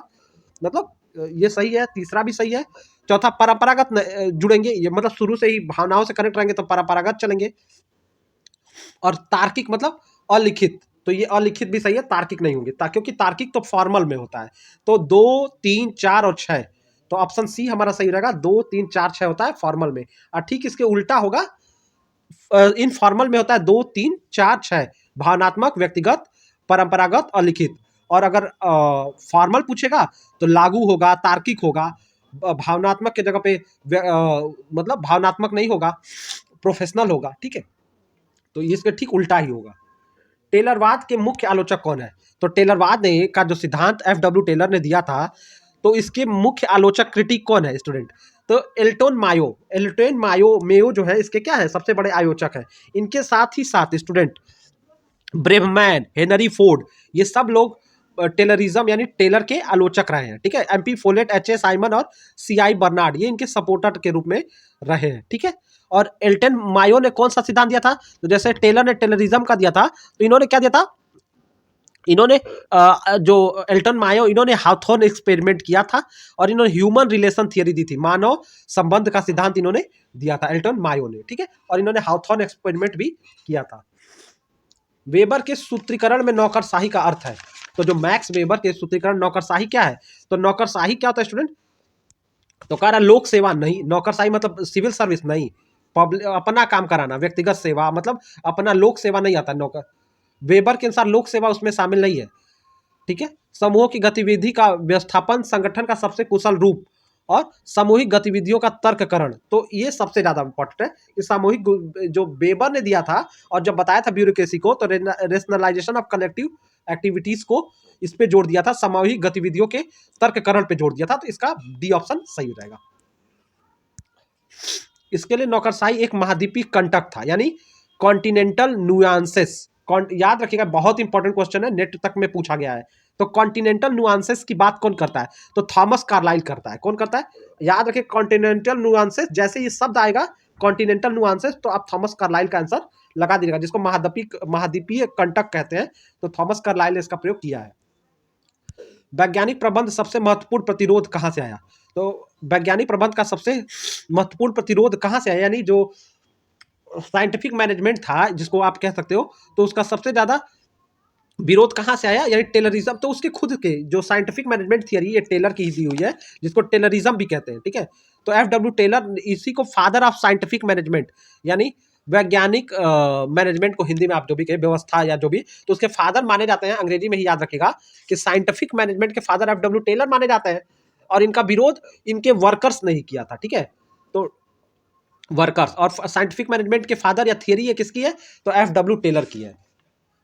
मतलब ये सही है, तीसरा भी सही है। चौथा परंपरागत जुड़ेंगे, ये मतलब शुरू से ही भावनाओं से कनेक्ट रहेंगे तो परंपरागत चलेंगे। और तार्किक मतलब अलिखित, तो ये अलिखित भी सही है, तार्किक नहीं होंगे क्योंकि तार्किक तो फॉर्मल में होता है। तो 2, 3, 4 और 6, तो ऑप्शन सी हमारा सही रहेगा। 2, 3, 4, 6 होता है फॉर्मल में, और ठीक इसके उल्टा होगा, इनफॉर्मल में होता है 2, 3, 4, 6, भावनात्मक, व्यक्तिगत, परंपरागत, अलिखित। और अगर फॉर्मल पूछेगा तो लागू होगा, तार्किक होगा, भावनात्मक के जगह पे मतलब भावनात्मक नहीं होगा, प्रोफेशनल होगा, ठीक है। तो इसके ठीक उल्टा ही होगा। टेलरवाद के मुख्य आलोचक कौन है? तो टेलरवाद ने का जो सिद्धांत FW टेलर ने दिया था, तो इसके मुख्य आलोचक क्रिटिक कौन है स्टूडेंट? तो एल्टोन मेयो जो है इसके क्या है, सबसे बड़े आलोचक है। इनके साथ ही साथ स्टूडेंट ब्रेवमैन, हेनरी फोर्ड, ये सब लोग टेलरिज्म यानी टेलर के आलोचक रहे हैं, ठीक है। MP फोलेट, HA साइमन और CI बर्नार्ड ये इनके सपोर्टर के रूप में रहे हैं, ठीक है। और एल्टन मायो ने कौन सा सिद्धांत दिया था? तो जैसे टेलर ने टेलरिज्म का दिया था, तो इन्होंने क्या दिया था? इन्होंने जो एल्टन मायो, इन्होंने हाथोन एक्सपेरिमेंट किया था और इन्होंने ह्यूमन रिलेशन थियरी दी थी, मानव संबंध का सिद्धांत इन्होंने दिया था एल्टन मायो ने, ठीक है। और इन्होंने हाथोन एक्सपेरिमेंट भी किया था। वेबर के सूत्रीकरण में नौकरशाही का अर्थ है। तो जो मैक्स वेबर के सूत्रीकरण नौकरशाही क्या है? तो नौकरशाही क्या होता है स्टूडेंट? तो कह रहा लोक सेवा नहीं, नौकरशाही मतलब सिविल सर्विस नहीं, पब्लिक अपना काम कराना, व्यक्तिगत सेवा मतलब अपना, लोक सेवा नहीं आता नौकर। वेबर के अनुसार लोक सेवा उसमें शामिल नहीं है, ठीक है। समूह की गतिविधि का व्यवस्थापन, संगठन का सबसे कुशल रूप और सामूहिक गतिविधियों का तर्ककरण, तो ये सबसे ज्यादा इंपॉर्टेंट है। ये सामूहिक जो वेबर ने दिया था और जब बताया था ब्यूरोक्रेसी को, तो रेशनलाइजेशन ऑफ कलेक्टिव एक्टिविटीज को इस पे जोड़ दिया था, सामूहिक गतिविधियों के तर्ककरण पे जोड़ दिया था। तो इसका डी ऑप्शन सही हो जाएगा। इसके लिए नौकरशाही एक महाद्वीपीय कंटक था, यानी कॉन्टिनेंटल नुआंसेस। याद रखिएगा, बहुत इंपॉर्टेंट क्वेश्चन है, नेट तक में पूछा गया है। तो कॉन्टिनेंटल नुआंसेस की बात कौन करता है? तो थॉमस कार्लाइल करता है। कौन करता है? याद रखिए, कॉन्टिनेंटल नुआंसेस, जैसे ये शब्द आएगा कॉन्टिनेंटल नुआंसेस, तो आप थॉमस कार्लाइल का आंसर लगा दीजिएगा, जिसको महाद्वीपीय कंटक कहते हैं। तो थॉमस कार्लाइल ने इसका प्रयोग किया है। वैज्ञानिक प्रबंध सबसे महत्वपूर्ण प्रतिरोध कहां से आया? तो वैज्ञानिक प्रबंध का सबसे महत्वपूर्ण प्रतिरोध कहां से आया, यानी जो साइंटिफिक मैनेजमेंट था जिसको आप कह सकते हो, तो उसका सबसे ज्यादा विरोध कहां से आया, यानी टेलरिज्म। तो उसके खुद के जो साइंटिफिक मैनेजमेंट थियरी, ये टेलर की ही दी हुई है, जिसको टेलरिज्म भी कहते हैं, ठीक है। तो FW टेलर, इसी को फादर ऑफ साइंटिफिक मैनेजमेंट, यानी वैज्ञानिक मैनेजमेंट को हिंदी में आप जो भी कहें, व्यवस्था या जो भी, तो उसके फादर माने जाते हैं। अंग्रेजी में ही याद रखिएगा कि साइंटिफिक मैनेजमेंट के फादर FW टेलर माने जाते हैं। और इनका विरोध इनके वर्कर्स ने ही किया था, ठीक है। तो वर्कर्स और साइंटिफिक मैनेजमेंट के फादर या थियरी ये किसकी है? तो FW टेलर की है।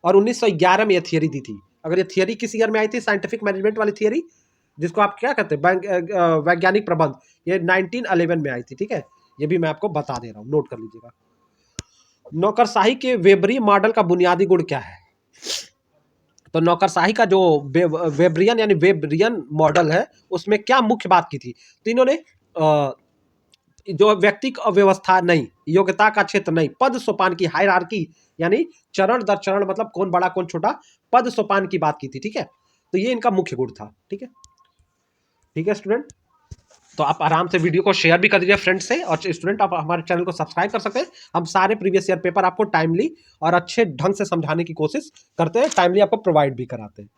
और 1911 में ये थियरी दी थी। अगर ये थियरी किस ईयर में आई थी, साइंटिफिक मैनेजमेंट वाली थियरी, जिसको आप क्या कहते हैं, वैज्ञानिक प्रबंध, ये 1911 में आई थी, ठीक है। ये भी मैं आपको बता दे रहा हूँ, नोट कर लीजिएगा। नौकरशाही के वेबरी मॉडल का बुनियादी गुण क्या है? तो नौकरशाही का जो वेबरियन यानी वेबरियन मॉडल है, उसमें क्या मुख्य बात की थी? तो इन्होंने जो व्यक्तिक अव्यवस्था नहीं, योग्यता का क्षेत्र नहीं, पद सोपान की हायरार्की, यानी चरण दर चरण, मतलब कौन बड़ा कौन छोटा, पद सोपान की बात की थी, ठीक है। तो ये इनका मुख्य गुण था, ठीक है। ठीक है स्टूडेंट, तो आप आराम से वीडियो को शेयर भी कर दीजिए फ्रेंड से, और स्टूडेंट आप हमारे चैनल को सब्सक्राइब कर सकते हैं। हम सारे प्रीवियस ईयर पेपर आपको टाइमली और अच्छे ढंग से समझाने की कोशिश करते हैं, टाइमली आपको प्रोवाइड भी कराते हैं।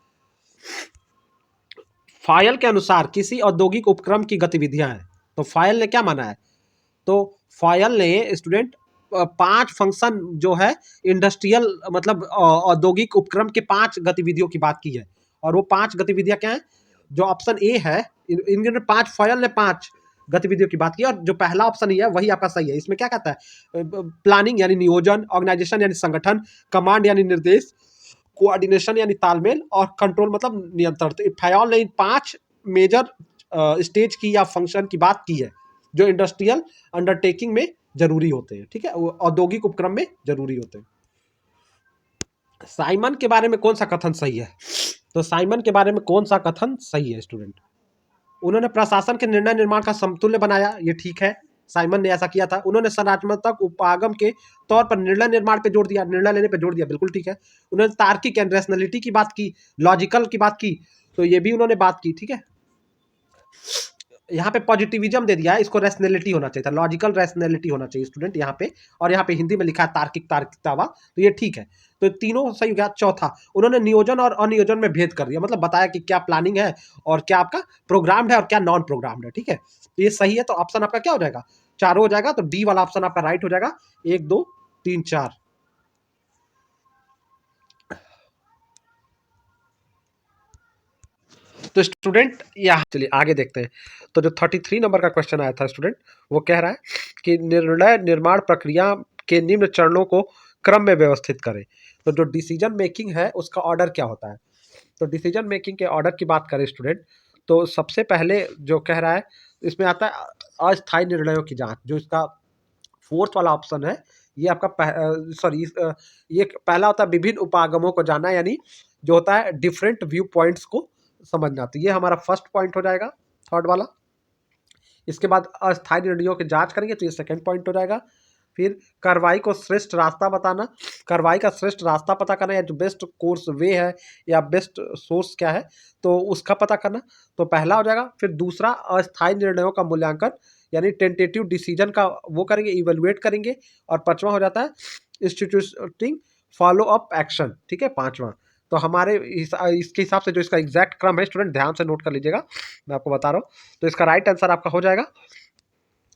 फायल के अनुसार किसी औद्योगिक उपक्रम की गतिविधियां हैं। तो फायल ने क्या माना है? तो फायल ने स्टूडेंट 5 फंक्शन जो है इंडस्ट्रियल मतलब औद्योगिक उपक्रम के 5 गतिविधियों की बात की है। और वो 5 गतिविधियां क्या हैं? जो ऑप्शन ए है, इनके 5 फॉयल ने 5 गतिविधियों की बात की, और जो पहला ऑप्शन ही है वही आपका सही है। इसमें क्या कहता है? प्लानिंग यानी नियोजन, ऑर्गेनाइजेशन यानी संगठन, कमांड यानी निर्देश, कोऑर्डिनेशन यानी तालमेल, और कंट्रोल मतलब नियंत्रण। तो फयाल ने 5 मेजर स्टेज की या फंक्शन की बात की है जो इंडस्ट्रियल अंडरटेकिंग में जरूरी होते हैं, ठीक है, वो औद्योगिक उपक्रम में जरूरी होते हैं। साइमन के बारे में कौन सा कथन सही है? तो साइमन के बारे में कौन सा कथन सही है स्टूडेंट? उन्होंने प्रशासन के निर्णय निर्माण का समतुल्य बनाया, ये ठीक है, साइमन ने ऐसा किया था। उन्होंने संरचनात्मक उपागम के तौर पर निर्णय निर्माण पे जोर दिया, निर्णय लेने पे जोर दिया, बिल्कुल ठीक है। उन्होंने तार्किक एंड रैशनैलिटी की बात की, लॉजिकल की बात की, तो ये भी उन्होंने बात की, ठीक है। यहाँ पे पॉजिटिविज्म दे दिया है, इसको रैशनैलिटी होना चाहिए था, लॉजिकल रैशनैलिटी होना चाहिए स्टूडेंट यहाँ पे। और यहाँ पे हिंदी में लिखा है तार्किक तार्किकतावा, तो ये ठीक है। तो तीनों सही हो गया। चौथा, उन्होंने नियोजन और अनियोजन में भेद कर दिया, मतलब बताया कि क्या प्लानिंग है और क्या आपका प्रोग्राम्ड है और क्या नॉन प्रोग्राम्ड है, ठीक है। तो ये सही है, तो ऑप्शन आपका क्या हो जाएगा? चारों हो जाएगा, तो डी वाला ऑप्शन आपका राइट हो जाएगा। 1 2 3 4। तो स्टूडेंट यहाँ चलिए आगे देखते हैं। तो जो 33 नंबर का क्वेश्चन आया था स्टूडेंट, वो कह रहा है कि निर्णय निर्माण प्रक्रिया के निम्न चरणों को क्रम में व्यवस्थित करें। तो जो डिसीजन मेकिंग है उसका ऑर्डर क्या होता है? तो डिसीजन मेकिंग के ऑर्डर की बात करें स्टूडेंट, तो सबसे पहले जो कह रहा है इसमें आता है अस्थायी निर्णयों की जांच, जो इसका फोर्थ वाला ऑप्शन है। ये आपका सॉरी ये पहला होता है विभिन्न उपागमों को जानना, यानी जो होता है डिफरेंट व्यू पॉइंट्स को समझना। तो ये हमारा फर्स्ट पॉइंट हो जाएगा, थर्ड वाला। इसके बाद अस्थायी निर्णयों की जांच करेंगे, तो ये सेकंड पॉइंट हो जाएगा। फिर कार्रवाई को श्रेष्ठ रास्ता बताना, कार्रवाई का श्रेष्ठ रास्ता पता करना, या जो बेस्ट कोर्स वे है या बेस्ट सोर्स क्या है, तो उसका पता करना, तो पहला हो जाएगा। फिर दूसरा अस्थायी निर्णयों का मूल्यांकन, यानी टेंटेटिव डिसीजन का वो करेंगे, इवेलुएट करेंगे। और पांचवा हो जाता है इंस्टीट्यूटिंग फॉलो अप एक्शन, ठीक है, पांचवा। तो हमारे इसके हिसाब से जो इसका एग्जैक्ट क्रम है स्टूडेंट, ध्यान से नोट कर लीजिएगा, मैं आपको बता रहा हूँ। तो इसका राइट आंसर आपका हो जाएगा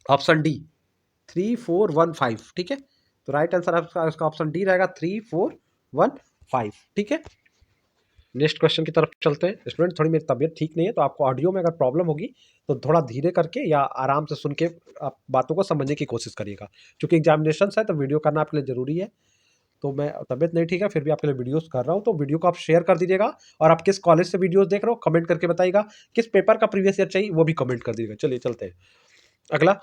ऑप्शन डी, 3 4 1 5, ठीक है। तो राइट आंसर आपका इसका ऑप्शन डी रहेगा, 3 4 1 5, ठीक है। नेक्स्ट क्वेश्चन की तरफ चलते हैं स्टूडेंट। थोड़ी मेरी तबीयत ठीक नहीं है, तो आपको ऑडियो में अगर प्रॉब्लम होगी तो थोड़ा धीरे करके या आराम से सुन के आप बातों को समझने की कोशिश करिएगा, क्योंकि एग्जामिनेशन है तो वीडियो करना आपके लिए ज़रूरी है। तो मैं तबीयत नहीं ठीक है, फिर भी आपके लिए वीडियोस कर रहा हूँ, तो वीडियो को आप शेयर कर दीजिएगा। और आप किस कॉलेज से वीडियोस देख रहे हो कमेंट करके बताइएगा, किस पेपर का प्रीवियस ईयर चाहिए वो भी कमेंट कर दीजिएगा। चलिए चलते हैं अगला।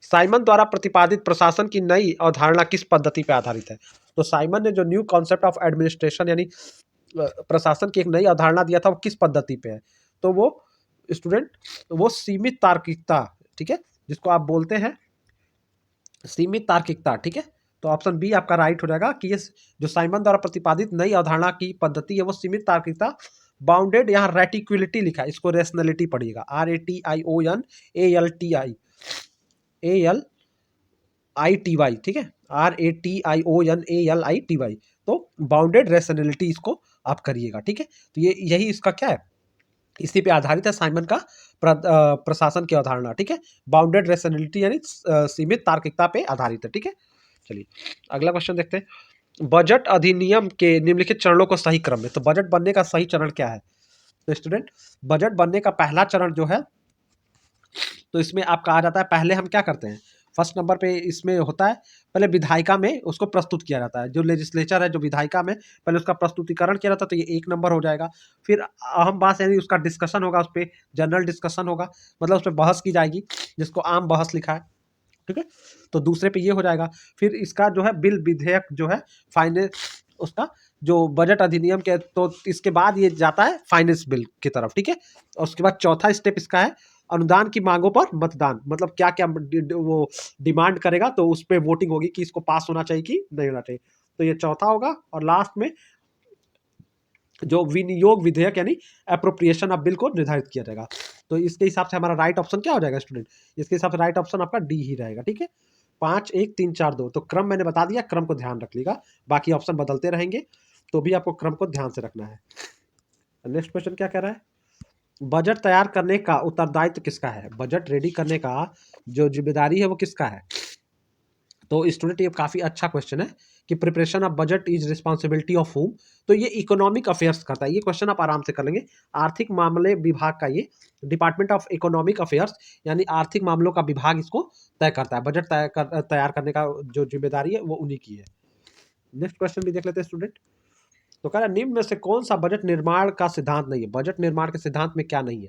साइमन द्वारा प्रतिपादित प्रशासन की नई अवधारणा किस पद्धति पर आधारित है? तो साइमन ने जो न्यू कॉन्सेप्ट ऑफ एडमिनिस्ट्रेशन यानी प्रशासन की एक नई अवधारणा दिया था, वो किस पद्धति पे है? तो वो स्टूडेंट वो सीमित तार्किकता, ठीक है, जिसको आप बोलते हैं सीमित तार्किकता, ठीक है। तो ऑप्शन बी आपका राइट हो जाएगा कि ये जो साइमन द्वारा प्रतिपादित नई अवधारणा की पद्धति है वो सीमित तार्किकता, बाउंडेड, यहाँ रेटिक्युलिटी लिखा है, इसको रेशनलिटी पढ़िएगा, RATIONALTI, ठीक है, RATIONALITY। तो बाउंडेड रेशनलिटी इसको आप करिएगा, ठीक है। तो ये यही इसका क्या है, इसी पे आधारित है साइमन का प्रशासन की अवधारणा, ठीक है। बाउंडेड रेशनलिटी यानी सीमित तार्किकता पे आधारित है, ठीक है। चलिए अगला क्वेश्चन देखते हैं। बजट अधिनियम के निम्नलिखित चरणों को सही क्रम में, तो बजट बनने का सही चरण क्या है? तो स्टूडेंट बजट बनने का पहला चरण जो है, तो इसमें आपका आ जाता है, पहले हम क्या करते हैं, फर्स्ट नंबर पे इसमें होता है, पहले विधायिका में उसको प्रस्तुत किया जाता है, जो लेजिस्लेचर है जो विधायिका में पहले उसका प्रस्तुतिकरण किया जाता है, तो ये 1 नंबर हो जाएगा। फिर अहम बात यानी उसका डिस्कशन होगा, उस पर जनरल डिस्कशन होगा, मतलब उस पर बहस की जाएगी, जिसको आम बहस लिखा है, ठीक है। तो दूसरे पे ये हो जाएगा। फिर इसका जो है बिल विधेयक जो है फाइनेंस, उसका जो बजट अधिनियम के, तो इसके बाद ये जाता है फाइनेंस बिल की तरफ, ठीक है। और उसके बाद चौथा स्टेप इसका है अनुदान की मांगों पर मतदान, मतलब क्या क्या वो डिमांड करेगा तो उस पर वोटिंग होगी कि इसको पास होना चाहिए कि नहीं होना चाहिए। तो ये चौथा होगा। और लास्ट में जो विनियोग विधेयक यानी अप्रोप्रिएशन ऑफ बिल को निर्धारित किया जाएगा। तो इसके हिसाब से हमारा राइट ऑप्शन क्या हो जाएगा स्टूडेंट? इसके हिसाब से राइट ऑप्शन आपका डी ही रहेगा, ठीक है। 5 1 3 4 2, तो क्रम मैंने बता दिया, क्रम को ध्यान रख लीजिएगा, बाकी ऑप्शन बदलते रहेंगे, तो भी आपको क्रम को ध्यान से रखना है। नेक्स्ट क्वेश्चन क्या कह रहा है? बजट तैयार करने का उत्तरदायित्व किसका है? बजट रेडी करने का जो जिम्मेदारी है वो किसका है? तो स्टूडेंट ये काफ़ी अच्छा क्वेश्चन है कि preparation of budget is responsibility of home. तो ये इकोनॉमिक अफेयर्स करता है, ये क्वेश्चन आप आराम से कर लेंगे। आर्थिक मामले विभाग का ये डिपार्टमेंट ऑफ इकोनॉमिक अफेयर्स यानी आर्थिक मामलों का विभाग इसको तय करता है। बजट तैयार करने का जो जिम्मेदारी है वो उन्हीं की है। नेक्स्ट क्वेश्चन भी देख लेते हैं स्टूडेंट। तो कह रहा है निम्न में से कौन सा बजट निर्माण का सिद्धांत नहीं है? बजट निर्माण के सिद्धांत में क्या नहीं है?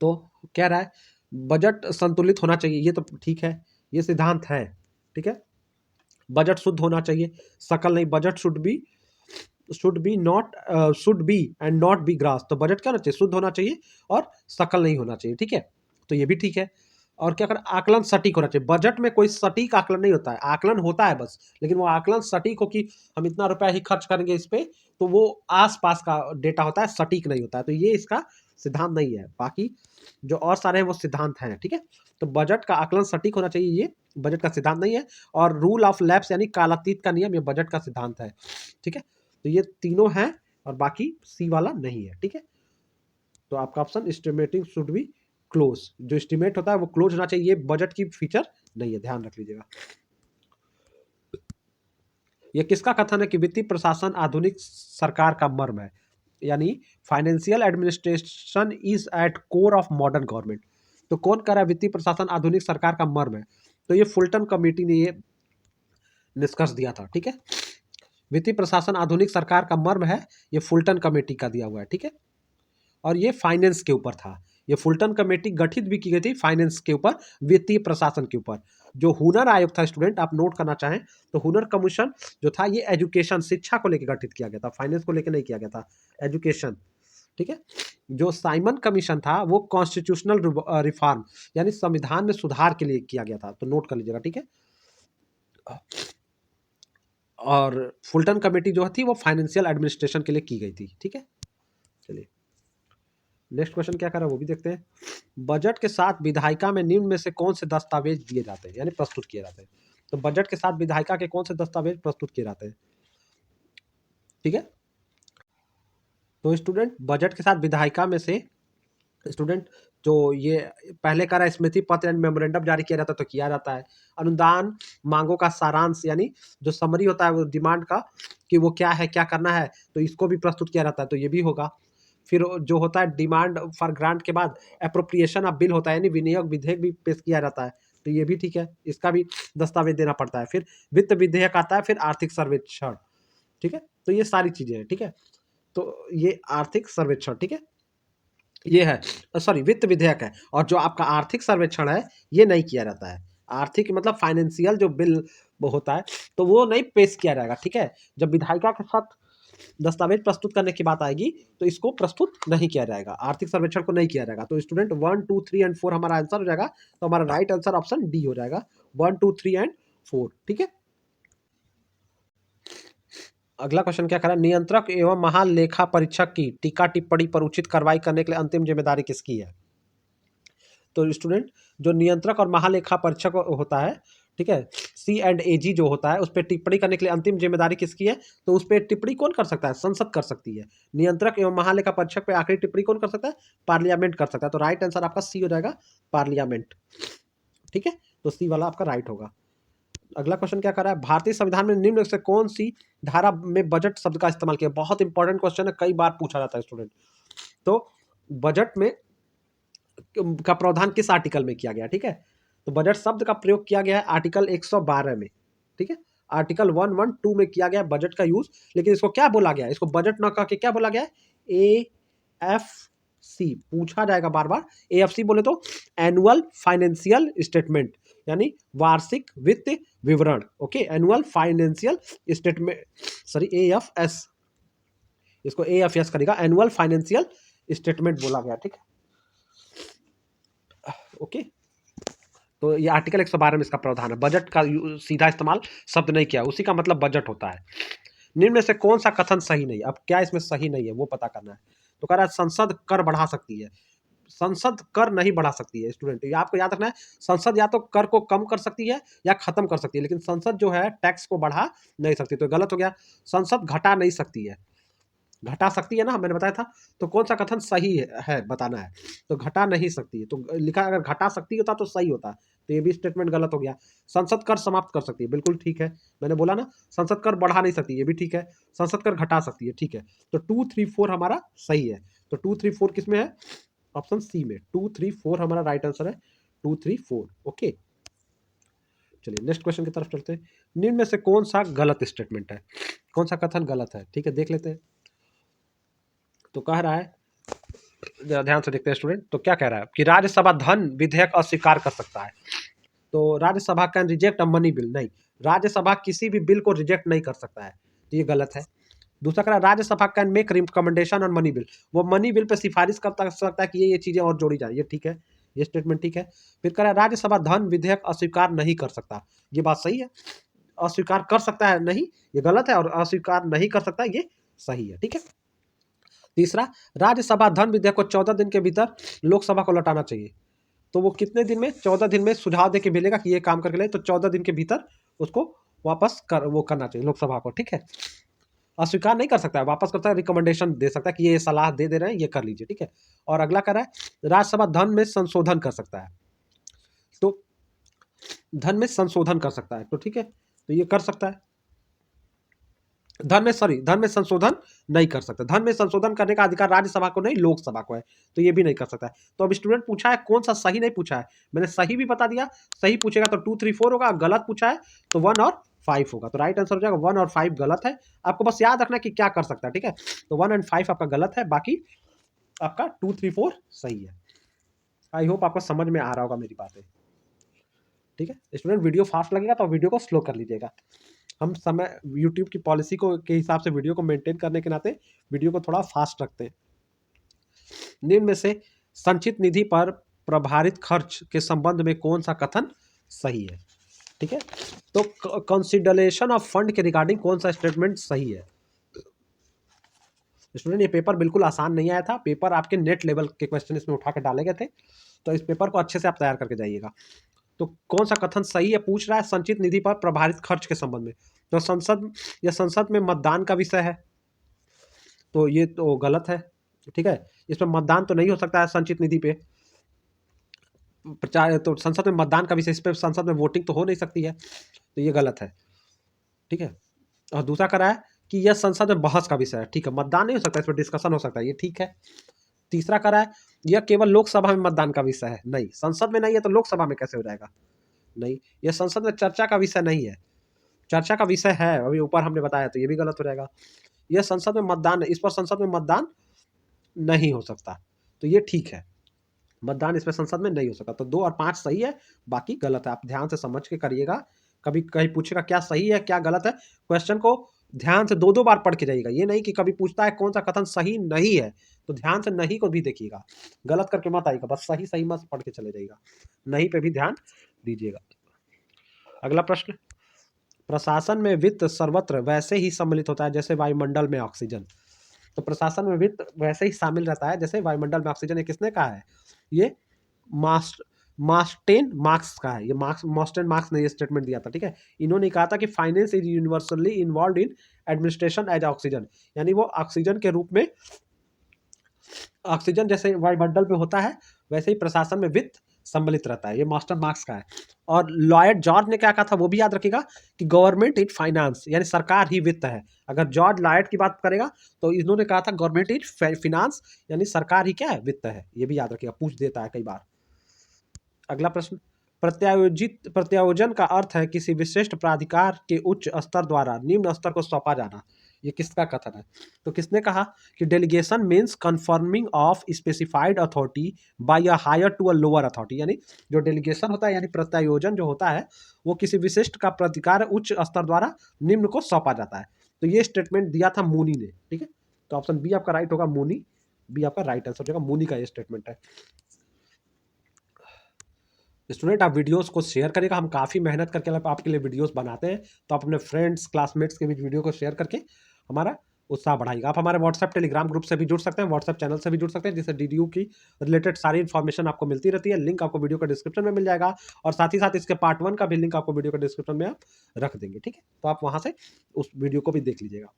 तो कह रहा है बजट संतुलित होना चाहिए, ये तो ठीक है, ये सिद्धांत है, ठीक है। बजट शुद्ध होना चाहिए, सकल नहीं, budget should be and not be grass. तो बजट क्या होना चाहिए? शुद्ध होना चाहिए और सकल नहीं होना चाहिए, ठीक है। तो ये भी ठीक है। और क्या कर, आकलन सटीक होना चाहिए। बजट में कोई सटीक आकलन नहीं होता है, आकलन होता है बस, लेकिन वो आकलन सटीक हो कि हम इतना रुपया ही खर्च करेंगे इस पे, तो वो आसपास का डेटा होता है, सटीक नहीं होता है। तो ये इसका सिद्धांत नहीं है। बाकी जो और सारे हैं वो सिद्धांत हैं, ठीक है। तो बजट का आकलन सटीक होना चाहिए, ये बजट का सिद्धांत नहीं है। और रूल ऑफ लैप्स यानी कालातीत का नियम, ये बजट का सिद्धांत है, ठीक है। तो ये तीनों हैं और बाकी सी वाला नहीं है, ठीक है। तो आपका option estimating should be close, जो एस्टिमेट होता है वो क्लोज होना चाहिए, ये बजट की फीचर नहीं है, ध्यान रख लीजिएगा। ये किसका कथन है कि वित्तीय प्रशासन आधुनिक सरकार का मर्म है, यानी financial administration is at core of modern government. तो कौन कह रहा है वित्तीय प्रशासन आधुनिक सरकार का मर्म है? तो ये फुलटन कमेटी ने ये निष्कर्ष दिया था, ठीक है। वित्तीय प्रशासन आधुनिक सरकार का मर्म है, ये फुलटन कमेटी का दिया हुआ है, ठीक है। और ये फाइनेंस के ऊपर था। ये फुलटन कमेटी गठित भी की गई थी फाइनेंस के ऊपर, वित्तीय प्रशासन के ऊपर। जो हुनर आयोग था स्टूडेंट, आप नोट करना चाहें तो हुनर कमीशन जो था ये एजुकेशन, शिक्षा को लेकर गठित किया गया था, फाइनेंस को लेकर नहीं किया गया था, एजुकेशन, ठीक है। जो साइमन कमीशन था वो कॉन्स्टिट्यूशनल रिफॉर्म यानी संविधान में सुधार के लिए किया गया था, तो नोट कर लीजिएगा, ठीक है। और फुलटन कमेटी जो थी वो फाइनेंशियल एडमिनिस्ट्रेशन के लिए की गई थी, ठीक है। चलिए नेक्स्ट क्वेश्चन क्या कर रहा है वो भी देखते हैं। बजट के साथ विधायिका में निम्न में से कौन से दस्तावेज दिए जाते हैं, यानी प्रस्तुत किए जाते हैं? तो बजट के साथ विधायिका के कौन से दस्तावेज प्रस्तुत किए जाते हैं, ठीक है। तो स्टूडेंट बजट के साथ विधायिका में से स्टूडेंट जो ये पहले का स्मृति पत्र एंड मेमोरेंडम जारी किया जाता है तो किया जाता है। अनुदान मांगों का सारांश यानी जो समरी होता है वो डिमांड का कि वो क्या है, क्या करना है, तो इसको भी प्रस्तुत किया जाता है, तो ये भी होगा। फिर जो होता है डिमांड फॉर ग्रांट के बाद एप्रोप्रिएशन ऑफ बिल होता है, यानी विनियोग विधेयक भी पेश किया जाता है, तो ये भी ठीक है, इसका भी दस्तावेज देना पड़ता है। फिर वित्त विधेयक आता है, फिर आर्थिक सर्वेक्षण, ठीक है। तो ये सारी चीजें हैं, ठीक है। तो ये आर्थिक सर्वेक्षण, ठीक है, ये है, सॉरी वित्त विधेयक है। और जो आपका आर्थिक सर्वेक्षण है ये नहीं किया जाता है। आर्थिक मतलब फाइनेंशियल जो बिल वो होता है तो वो नहीं पेश किया जाएगा, ठीक है। जब विधायिका के साथ दस्तावेज प्रस्तुत करने की बात आएगी तो इसको प्रस्तुत नहीं किया जाएगा, आर्थिक सर्वेक्षण को नहीं किया जाएगा। तो स्टूडेंट 1 2 3 एंड 4 हमारा आंसर हो जाएगा, तो हमारा राइट आंसर ऑप्शन डी हो जाएगा, 1 2 3 एंड 4, ठीक है। अगला क्वेश्चन क्या कह रहा है, नियंत्रक एवं महालेखा परीक्षक की टीका टिप्पणी पर उचित कार्रवाई करने के लिए अंतिम जिम्मेदारी किसकी है? तो स्टूडेंट जो नियंत्रक और महालेखा परीक्षक होता है, ठीक है, C&AG जो होता है उस पर टिप्पणी करने के लिए अंतिम जिम्मेदारी किसकी है? तो उस पर टिप्पणी कौन कर सकता है? संसद कर सकती है। नियंत्रक एवं महालेखा परीक्षक पे आखिरी टिप्पणी कौन कर सकता है? पार्लियामेंट कर सकता है। तो राइट आंसर आपका सी हो जाएगा, पार्लियामेंट, ठीक है। तो सी वाला आपका राइट होगा। अगला क्वेश्चन क्या कर रहा है, भारतीय संविधान में निम्न से कौन सी धारा में बजट शब्द का इस्तेमाल किया? बहुत इंपॉर्टेंट क्वेश्चन है, कई बार पूछा जाता है स्टूडेंट। तो बजट में का प्रावधान किस आर्टिकल में किया गया, ठीक है। तो बजट शब्द का प्रयोग किया गया है आर्टिकल 112 में, ठीक है। आर्टिकल 112 में किया गया बजट का यूज, लेकिन इसको क्या बोला गया? इसको बजट ना कह के क्या बोला गया? AFC पूछा जाएगा बार बार। AFC बोले तो एनुअल फाइनेंशियल स्टेटमेंट, यानी वार्षिक वित्त विवरण, okay. Annual financial statement, sorry AFS, इसको AFS करेगा, एनुअल फाइनेंशियल स्टेटमेंट बोला गया, ठीक है, ओके। तो ये आर्टिकल 112 में इसका प्रावधान है। बजट का सीधा इस्तेमाल शब्द नहीं किया, उसी का मतलब बजट होता है। निम्न में से कौन सा कथन सही नहीं? अब क्या इसमें सही नहीं है वो पता करना है। तो कह रहा है संसद कर बढ़ा सकती है। संसद कर नहीं बढ़ा सकती है स्टूडेंट, ये आपको याद रखना है। संसद या तो कर को कम कर सकती है या खत्म कर सकती है, लेकिन संसद जो है टैक्स को बढ़ा नहीं सकती। तो गलत हो गया, संसद घटा नहीं सकती है। घटा सकती है ना, मैंने बताया था। तो कौन सा कथन सही है बताना है। तो घटा नहीं सकती है, तो लिखा अगर घटा सकती होता तो सही होता, तो ये भी स्टेटमेंट गलत हो गया। संसद कर समाप्त कर सकती है, बिल्कुल ठीक है, मैंने बोला ना संसद कर बढ़ा नहीं सकती, ये भी ठीक है। संसद कर घटा सकती है, ठीक है। तो 2, 3, 4 हमारा सही है। तो 2, 3, 4 किस में है? ऑप्शन सी में। 2, 3, 4 हमारा राइट आंसर है। 2, 3, 4 ओके। चलिए नेक्स्ट क्वेश्चन की तरफ चलते हैं। निम्न में से कौन सा गलत स्टेटमेंट है, कौन सा कथन गलत है? ठीक है, देख लेते हैं। तो कह रहा है, जरा ध्यान से देखते हैं स्टूडेंट। तो क्या कह रहा है कि राज्यसभा धन विधेयक अस्वीकार कर सकता है। तो Rajya Sabha can reject a money bill, नहीं, राज्यसभा किसी भी बिल को रिजेक्ट नहीं कर सकता है, तो ये गलत है। दूसरा कह रहा है Rajya Sabha can make recommendation on money bill, वो मनी बिल पे सिफारिश कर सकता है कि ये चीजें और जोड़ी जाए, ये ठीक है, ये स्टेटमेंट ठीक है। फिर कह रहा है राज्यसभा धन विधेयक अस्वीकार नहीं कर सकता, ये बात सही है। अस्वीकार कर सकता है नहीं, ये गलत है, और अस्वीकार नहीं कर सकता ये सही है, ठीक है। तीसरा, राज्यसभा धन विधेयक को 14 दिन के भीतर लोकसभा को लौटाना चाहिए। तो वो कितने दिन में? 14 दिन में सुझाव देके मिलेगा कि ये काम करके ले, तो 14 दिन के भीतर उसको वापस वो करना चाहिए लोकसभा को, ठीक है। अस्वीकार नहीं कर सकता है, वापस करता है, रिकमेंडेशन दे सकता है कि ये सलाह दे रहे हैं, ये कर लीजिए, ठीक है। और अगला कर रहा है राज्यसभा धन में संशोधन कर सकता है, तो धन में संशोधन कर सकता है, तो ठीक है, तो ये कर सकता है। धन में संशोधन नहीं कर सकता। धन में संशोधन करने का अधिकार राज्यसभा को नहीं, लोकसभा को है, तो ये भी नहीं कर सकता है। तो अब स्टूडेंट पूछा है कौन सा सही, नहीं पूछा है, मैंने सही भी बता दिया। सही पूछेगा तो 2, 3, 4 होगा, गलत पूछा है तो 1 और 5 होगा। तो राइट आंसर हो जाएगा 1 और 5 गलत है। आपको बस याद रखना कि क्या कर सकता है, ठीक है। तो 1 और 5 आपका गलत है, बाकी आपका 2, 3, 4 सही है। आई होप आपको समझ में आ रहा होगा मेरी बातें, ठीक है। स्टूडेंट वीडियो फास्ट लगेगा तो वीडियो को स्लो कर लीजिएगा। हम समय यूट्यूब की पॉलिसी को के हिसाब से वीडियो को मेंटेन करने के नाते वीडियो को थोड़ा फास्ट रखते हैं। निम्न में से संचित निधि पर प्रभारित खर्च के संबंध में कौन सा कथन सही है, ठीक है। तो कंसिडरेशन ऑफ फंड के रिगार्डिंग कौन सा स्टेटमेंट सही है? स्टूडेंट ये पेपर बिल्कुल आसान नहीं आया था, पेपर आपके नेट लेवल के क्वेश्चन इसमें उठा के डाले गए थे, तो इस पेपर को अच्छे से आप तैयार करके जाइएगा। तो कौन सा कथन सही है पूछ रहा है, संचित निधि पर प्रभारित खर्च के संबंध में। तो संसद में मतदान का विषय है, तो ये तो गलत है, ठीक है। इसमें मतदान तो नहीं हो सकता है संचित निधि पे, प्रचार तो संसद में मतदान का विषय, इस पे संसद में वोटिंग तो हो नहीं सकती है, तो ये गलत है, ठीक है। और दूसरा करा है कि यह संसद में बहस का विषय है, ठीक है, मतदान नहीं हो सकता, इस पर डिस्कशन हो सकता है, ये ठीक है। तीसरा करा है यह केवल लोकसभा में मतदान का विषय है, नहीं, संसद में नहीं है तो लोकसभा में कैसे हो जाएगा? नहीं, यह संसद में चर्चा का विषय नहीं है, चर्चा का विषय है, अभी ऊपर हमने बताया, तो ये भी गलत हो जाएगा। यह संसद में मतदान, इस पर संसद में मतदान नहीं हो सकता, तो ये ठीक है, मतदान इसमें संसद में नहीं हो सकता। तो 2 और 5 सही है, बाकी गलत है। आप ध्यान से समझ के करिएगा, कभी कहीं पूछेगा क्या सही है क्या गलत है, क्वेश्चन को ध्यान से 2-2 बार पढ़ के जाइएगा। ये नहीं कि कभी पूछता है कौन सा कथन सही नहीं है, तो ध्यान से नहीं को भी देखिएगा, गलत करके मत आइएगा, बस सही सही मत पढ़ के चले जाइएगा, नहीं पे भी ध्यान दीजिएगा। अगला प्रश्न, प्रशासन में वित्त सर्वत्र वैसे ही सम्मिलित होता है जैसे वायुमंडल में ऑक्सीजन। तो प्रशासन में वित्त वैसे ही शामिल रहता है जैसे वायुमंडल में ऑक्सीजन। ये किसने कहा है? ये मार्स्टेन मार्क्स का है, ये मार्स्टेन मार्क्स ने ये स्टेटमेंट दिया था, ठीक है। इन्होंने कहा था कि finance is universally involve in administration as oxygen, यानी वो ऑक्सीजन के रूप में, ऑक्सीजन जैसे वायुमंडल में होता है वैसे ही प्रशासन में वित्त सम्मिलित रहता है, ये मास्टर मार्क्स का है। और लॉयड जॉर्ज ने क्या कहा था वो भी याद रखिएगा कि गवर्नमेंट इज फाइनेंस, यानी सरकार ही वित्त है। अगर जॉर्ज लॉयड की बात करेगा तो इन्होंने कहा था गवर्नमेंट इज फाइनेंस, यानी सरकार ही क्या है? वित्त है, ये भी याद रखिएगा, पूछ देता है कई बार। अगला प्रश्न, प्रत्यायोजन का अर्थ है किसी विशिष्ट प्राधिकार के उच्च स्तर द्वारा निम्न स्तर को सौंपा जाना, ये किसका कथन है? तो किसने कहा कि delegation means confirming of specified authority by a higher to a lower authority, यानी जो डेलीगेशन होता है यानी प्रत्यायोजन जो होता है वो किसी विशिष्ट का प्राधिकार उच्च स्तर द्वारा निम्न को सौंपा जाता है। तो ये स्टेटमेंट दिया था मूनी ने, ठीक है। तो ऑप्शन बी आपका राइट होगा, मूनी, बी आपका राइट आंसर होगा, मूनी का ये स्टेटमेंट है। स्टूडेंट आप वीडियोस को शेयर करिएगा, हम काफ़ी मेहनत करके आपके लिए वीडियोस बनाते हैं, तो आप अपने फ्रेंड्स क्लासमेट्स के बीच वीडियो को शेयर करके हमारा उत्साह बढ़ाइएगा। आप हमारे व्हाट्सएप टेलीग्राम ग्रुप से भी जुड़ सकते हैं, व्हाट्सएप चैनल से भी जुड़ सकते हैं, जिससे डीडीयू की रिलेटेड सारी इन्फॉर्मेशन आपको मिलती रहती है। लिंक आपको वीडियो के डिस्क्रिप्शन में मिल जाएगा, और साथ ही साथ इसके पार्ट 1 का भी लिंक आपको वीडियो के डिस्क्रिप्शन में आप रख देंगे, ठीक है। तो आप वहाँ से उस वीडियो को भी देख लीजिएगा।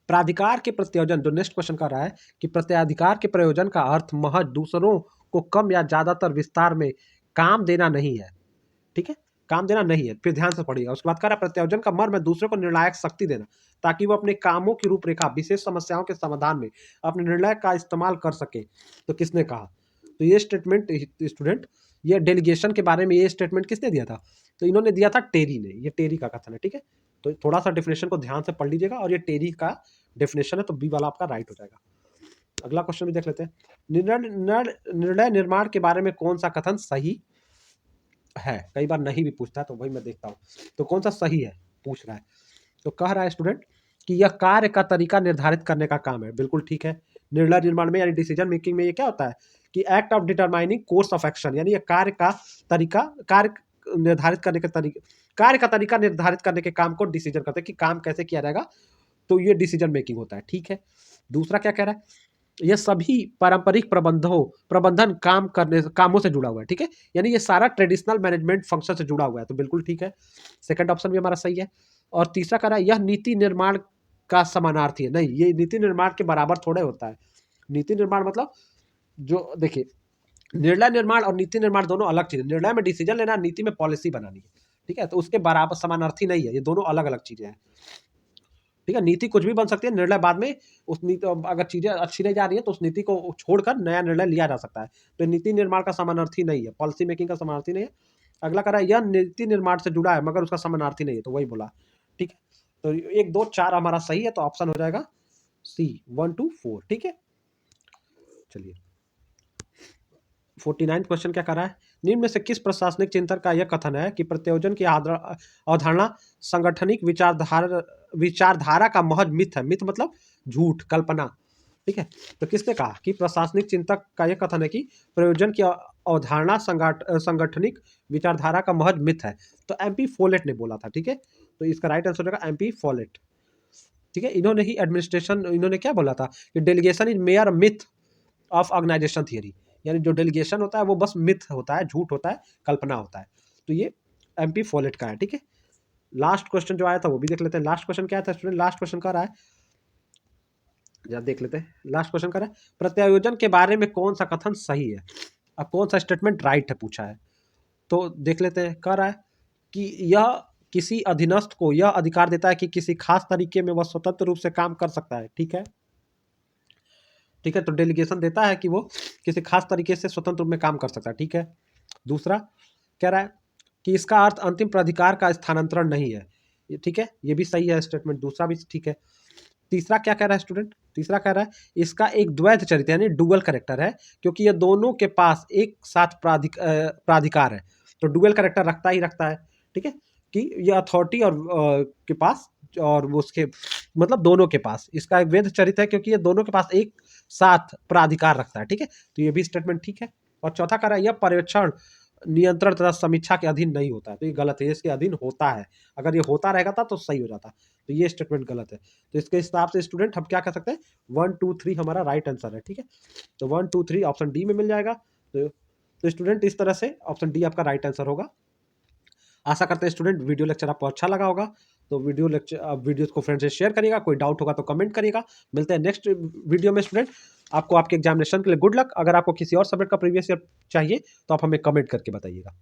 प्राधिकार के प्रत्यायोजन, जो नेक्स्ट क्वेश्चन कर रहा है कि प्रत्याधिकार के प्रयोजन का अर्थ महज दूसरों को कम या ज्यादातर विस्तार में काम देना नहीं है, ठीक है, काम देना नहीं है। फिर ध्यान से पढ़िएगा। उसके बाद कह रहा है प्रत्योजन का मर्म है दूसरे को निर्णायक शक्ति देना, ताकि वो अपने कामों की रूपरेखा विशेष समस्याओं के समाधान में अपने निर्णय का इस्तेमाल कर सके। तो किसने कहा? तो ये स्टेटमेंट स्टूडेंट, ये डेलीगेशन के बारे में ये स्टेटमेंट किसने दिया था? तो इन्होंने दिया था टेरी ने। ये टेरी का कथन है, ठीक है। तो थोड़ा सा डेफिनेशन को ध्यान से पढ़ लीजिएगा, और ये टेरी का डेफिनेशन है, तो बी वाला आपका राइट हो जाएगा। अगला क्वेश्चन भी देख लेते हैं। निर्णय निर्माण के बारे में कौन सा कथन सही है? कई बार नहीं भी पूछता है, तो वही मैं देखता हूँ। तो कौन सा सही है पूछ रहा है। तो कह रहा है स्टूडेंट कि यह कार्य का तरीका निर्धारित करने का काम है। बिल्कुल ठीक है। निर्णय निर्माण में यानी डिसीजन मेकिंग में ये क्या होता है कि act of determining course of action, यानी ये कार्य का तरीका, कार्य निर्धारित करने के तरीके, कार्य का तरीका निर्धारित करने के काम को डिसीजन करते हैं कि काम कैसे किया जाएगा। तो ये डिसीजन मेकिंग होता है, ठीक है। दूसरा क्या कह रहा है? ये सभी पारंपरिक प्रबंधन कामों से जुड़ा हुआ है, ठीक है। यानी ये सारा ट्रेडिशनल मैनेजमेंट फंक्शन से जुड़ा हुआ है, तो बिल्कुल ठीक है। सेकंड ऑप्शन भी हमारा सही है। और तीसरा कह रहा है यह नीति निर्माण का समानार्थी है। नहीं, ये नीति निर्माण के बराबर थोड़े होता है। नीति निर्माण मतलब, जो देखिए, निर्णय निर्माण और नीति निर्माण दोनों अलग चीजें। निर्णय में डिसीजन लेना, नीति में पॉलिसी बनानी है, ठीक है। तो उसके बराबर समानार्थी नहीं है, ये दोनों अलग अलग चीजें हैं, ठीक है। नीति कुछ भी बन सकती है, निर्णय बाद में उस नीति, अगर चीजें अच्छी नहीं जा रही है तो उस नीति को छोड़कर नया निर्णय लिया जा सकता है। तो नीति निर्माण का समानार्थी नहीं है, पॉलिसी मेकिंग का समानार्थी नहीं है। अगला कह रहा है यह नीति निर्माण से जुड़ा है मगर उसका समानार्थी नहीं है, तो वही बोला, ठीक है। तो 1 2 4 हमारा सही है, तो ऑप्शन हो जाएगा सी 1 2 4, ठीक है। चलिए 49 क्वेश्चन क्या कर रहा है? निम्न में से किस प्रशासनिक चिंतक का यह कथन है कि प्रत्योजन की अवधारणा संगठनिक विचारधारा का महज मिथ है? मिथ मतलब झूठ, कल्पना, ठीक है। तो किसने कहा कि प्रशासनिक चिंतक का यह कथन है कि प्रयोजन की अवधारणा संगठनिक विचारधारा का महज मिथ है? तो एमपी फोलेट ने बोला था, ठीक है। तो इसका राइट आंसर होगा एमपी फोलेट, ठीक है। इन्होंने ही एडमिनिस्ट्रेशन, इन्होंने क्या बोला था कि delegation is mere myth of organisation theory, यानी जो डेलीगेशन होता है वो बस मिथ होता है, झूठ होता है, कल्पना होता है। तो ये एमपी फोलेट का है, ठीक है। लास्ट क्वेश्चन जो आया था वो भी देख लेते हैं। लास्ट क्वेश्चन क्या था स्टूडेंट? लास्ट क्वेश्चन कर रहा है, जरा देख लेते हैं। लास्ट क्वेश्चन कर रहा है प्रत्यायोजन के बारे में कौन सा कथन सही है। अब कौन सा स्टेटमेंट राइट है पूछा है, तो देख लेते हैं। कह रहा है कि यह किसी अधीनस्थ को यह अधिकार देता है कि किसी खास तरीके में वह स्वतंत्र रूप से काम कर सकता है, ठीक है, ठीक है। तो डेलीगेशन देता है कि वो किसी खास तरीके से स्वतंत्र रूप में काम कर सकता है, ठीक है। दूसरा कह रहा है कि इसका अर्थ अंतिम प्राधिकार का स्थानांतरण नहीं है, ये ठीक है, ये भी सही है स्टेटमेंट, दूसरा भी ठीक है। तीसरा क्या कह रहा है स्टूडेंट? तीसरा कह रहा है इसका एक द्वैध चरित्र यानी डुअल कैरेक्टर है, क्योंकि ये दोनों के पास एक साथ प्राधिकार है। तो डुअल कैरेक्टर रखता ही रखता है, ठीक है, कि ये अथॉरिटी और के पास, और उसके मतलब दोनों के पास इसका एक वैध चरित्र है, क्योंकि ये दोनों के पास एक साथ प्राधिकार रखता है, ठीक है। तो ये भी स्टेटमेंट ठीक है। और चौथा कह रहा है यह पर्यवेक्षण, नियंत्रण तथा समीक्षा के अधीन नहीं होता है, तो ये गलत है। इसके अधीन होता है, अगर ये होता रहेगा था तो सही हो जाता, तो ये स्टेटमेंट गलत है। तो इसके हिसाब से स्टूडेंट हम क्या कह सकते हैं? 1 2 3 हमारा राइट आंसर है, ठीक है। तो 1 2 3 ऑप्शन डी में मिल जाएगा। तो स्टूडेंट इस तरह से ऑप्शन डी आपका राइट आंसर होगा। आशा करते हैं स्टूडेंट वीडियो लेक्चर आपको अच्छा लगा होगा। तो वीडियो को फ्रेंड से शेयर करिएगा, कोई डाउट होगा तो कमेंट करिएगा। मिलते हैं नेक्स्ट वीडियो में स्टूडेंट। आपको आपके एग्जामिनेशन के लिए गुड लक। अगर आपको किसी और सब्जेक्ट का प्रीवियस ईयर चाहिए तो आप हमें कमेंट करके बताइएगा।